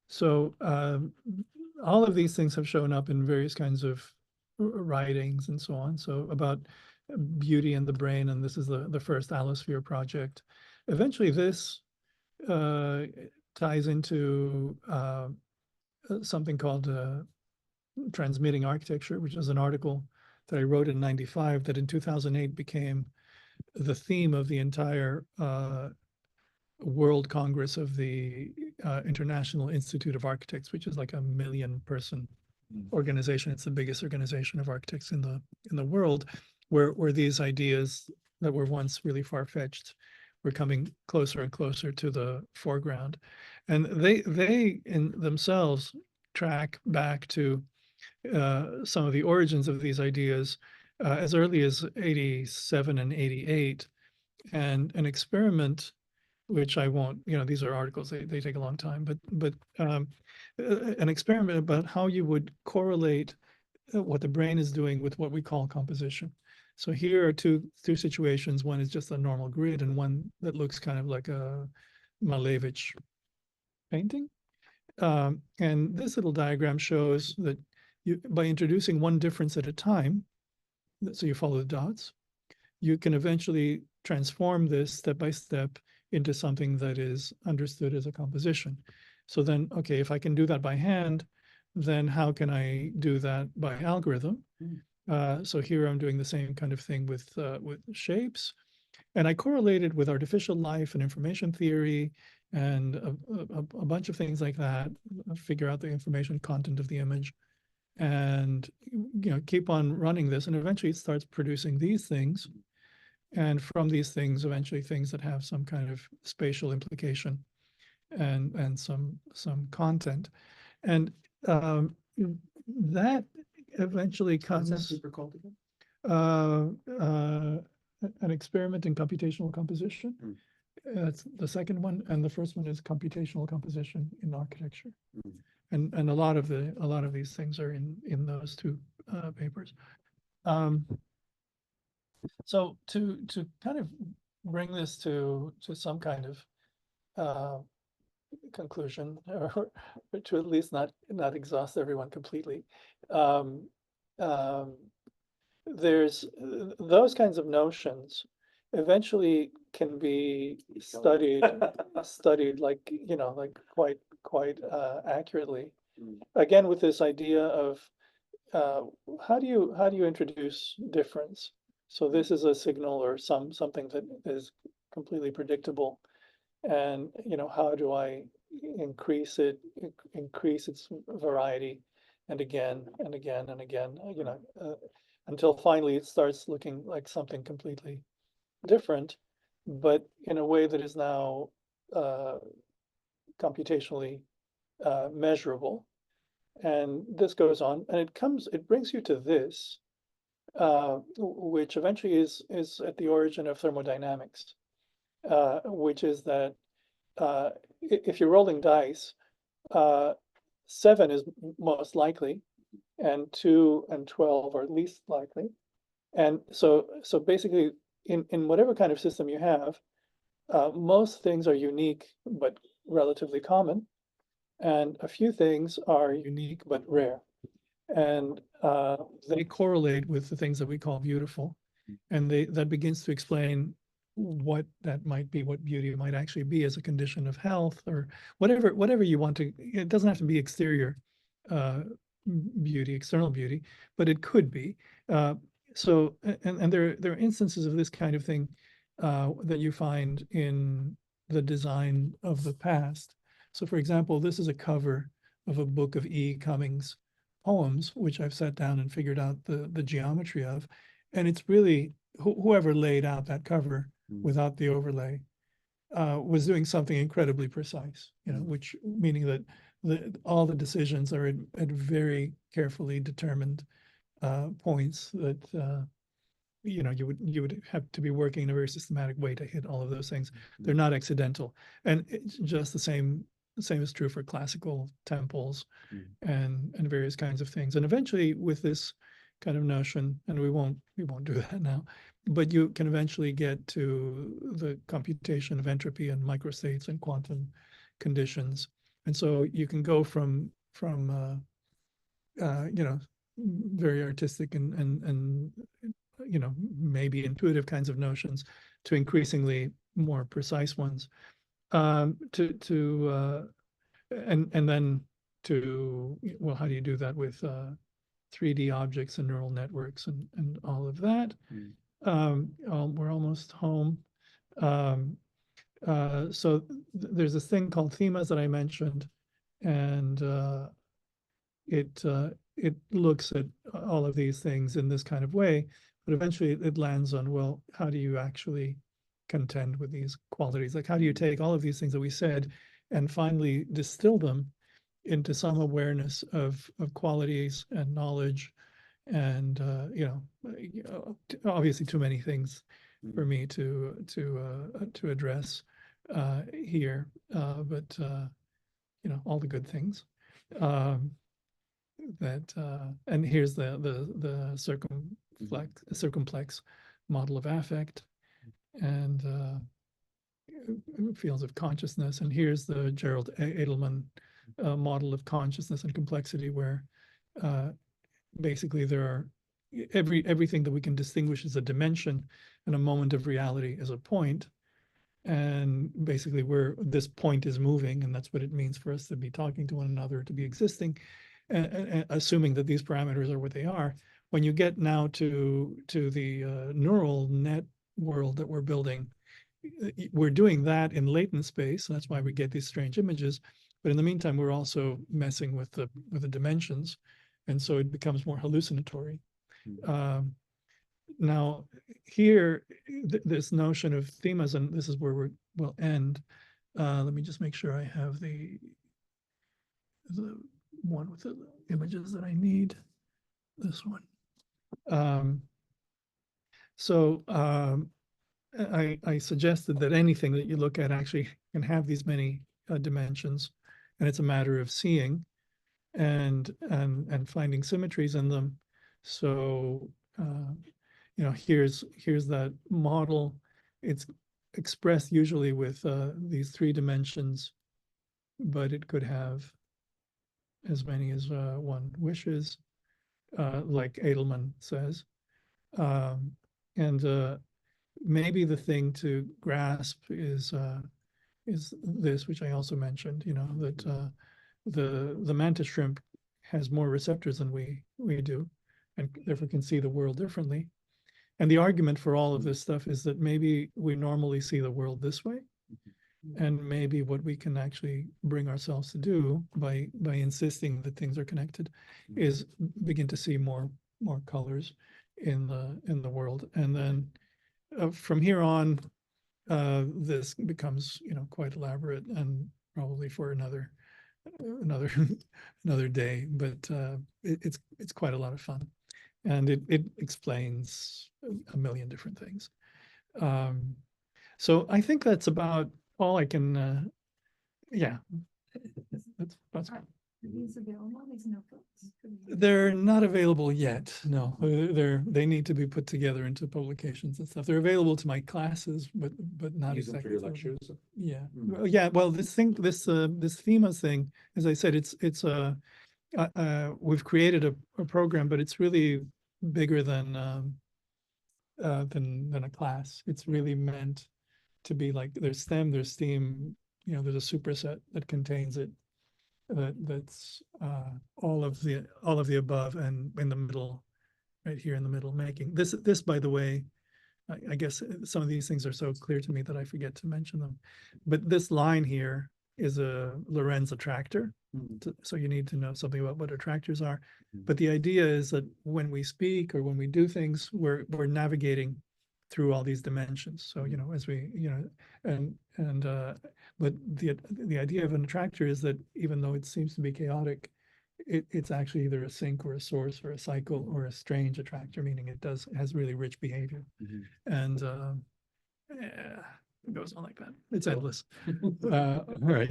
So all of these things have shown up in various kinds of writings and so on. So about beauty and the brain, and this is the first Allosphere project. Eventually, this ties into something called transmitting architecture, which is an article that I wrote in '95 that in 2008 became the theme of the entire World Congress of the International Institute of Architects, which is like a 1 million person organization. It's the biggest organization of architects in the world, where these ideas that were once really far-fetched were coming closer and closer to the foreground. And they in themselves track back to some of the origins of these ideas as early as 87 and 88. And an experiment, which I won't, these are articles, they take a long time, but an experiment about how you would correlate what the brain is doing with what we call composition. So here are two situations. One is just a normal grid, and one that looks kind of like a Malevich painting. And this little diagram shows that by introducing one difference at a time, so you follow the dots, you can eventually transform this step by step into something that is understood as a composition. So then, okay, if I can do that by hand, then how can I do that by algorithm? So here I'm doing the same kind of thing with shapes, and I correlated with artificial life and information theory and a bunch of things like that. Figure out the information content of the image, and keep on running this, and eventually it starts producing these things. And from these things, eventually things that have some kind of spatial implication and some content. And that eventually comes. What's that paper called again? An experiment in computational composition. That's the second one, and the first one is computational composition in architecture. And a lot of these things are in those two papers. So to kind of bring this to some kind of conclusion, or to at least not exhaust everyone completely, there's those kinds of notions eventually can be studied, like, like quite accurately. Again, with this idea of how do you introduce difference? So this is a signal or something that is completely predictable, and how do I increase its variety, and again and again and again, until finally it starts looking like something completely different, but in a way that is now computationally measurable. And this goes on, and it brings you to this, which eventually is at the origin of thermodynamics, which is that if you're rolling dice, 7 is most likely, and 2 and 12 are least likely. And so basically, in whatever kind of system you have, most things are unique but relatively common, and a few things are unique but rare. And they correlate with the things that we call beautiful, and that begins to explain what that might be, what beauty might actually be as a condition of health, or whatever you want to. It doesn't have to be exterior beauty, external beauty, but it could be. So, and there are instances of this kind of thing that you find in the design of the past. So, for example, this is a cover of a book of E. Cummings' poems, which I've sat down and figured out the geometry of, and it's really whoever laid out that cover without the overlay was doing something incredibly precise. Which meaning that all the decisions are at very carefully determined points that you would have to be working in a very systematic way to hit all of those things. They're not accidental, and it's just the same is true for classical temples and various kinds of things. And eventually, with this kind of notion, and we won't do that now, but you can eventually get to the computation of entropy and microstates and quantum conditions. And so you can go from very artistic and maybe intuitive kinds of notions to increasingly more precise ones, and then to, well, how do you do that with 3D objects and neural networks and all of that? We're almost home. So there's this thing called themas that I mentioned, and it looks at all of these things in this kind of way, but eventually it lands on, well, how do you actually contend with these qualities? Like, how do you take all of these things that we said and finally distill them into some awareness of qualities and knowledge, and obviously too many things for me to address here, but all the good things. And here's the circumplex model of affect and fields of consciousness. And here's the Gerald Edelman model of consciousness and complexity, where basically there are everything that we can distinguish as a dimension and a moment of reality as a point. And basically where this point is moving, and that's what it means for us to be talking to one another, to be existing, and assuming that these parameters are what they are. When you get now to the neural net world that we're building, we're doing that in latent space. That's why we get these strange images. But in the meantime, we're also messing with the dimensions, and so it becomes more hallucinatory. Now, here, this notion of themas, and this is where we'll end. Let me just make sure I have the one with the images that I need. This one. I suggested that anything that you look at actually can have these many dimensions, and it's a matter of seeing and finding symmetries in them. So here's that model. It's expressed usually with these 3 dimensions, but it could have as many as one wishes, like Edelman says. And maybe the thing to grasp is this, which I also mentioned, you know, that the mantis shrimp has more receptors than we do, and therefore can see the world differently. And the argument for all of this stuff is that maybe we normally see the world this way, and maybe what we can actually bring ourselves to do by insisting that things are connected is begin to see more colors in the world. And then from here on, this becomes, you know, quite elaborate and probably for another day, but it's quite a lot of fun, and it explains a million different things. So I think that's about all I can. Yeah, that's Are these available, these notebooks? they're not available yet. No, they need to be put together into publications and stuff. They're available to my classes, but not Use them for exactly. your lectures. Yeah, Mm. well, yeah. Well, this FEMA thing, as I said, it's we've created a program, but it's really bigger than a class. It's really meant to be like, there's STEM, there's STEAM, you know, there's a superset that contains it. That's all of the above, and in the middle, right here in the middle, making this by the way, I guess some of these things are so clear to me that I forget to mention them, but this line here is a Lorentz attractor. So you need to know something about what attractors are. But the idea is that when we speak or when we do things, we're navigating through all these dimensions. So, you know, as we, you know, but the idea of an attractor is that even though it seems to be chaotic, it's actually either a sink or a source or a cycle or a strange attractor, meaning it has really rich behavior. And yeah, it goes on like that. It's endless. All right.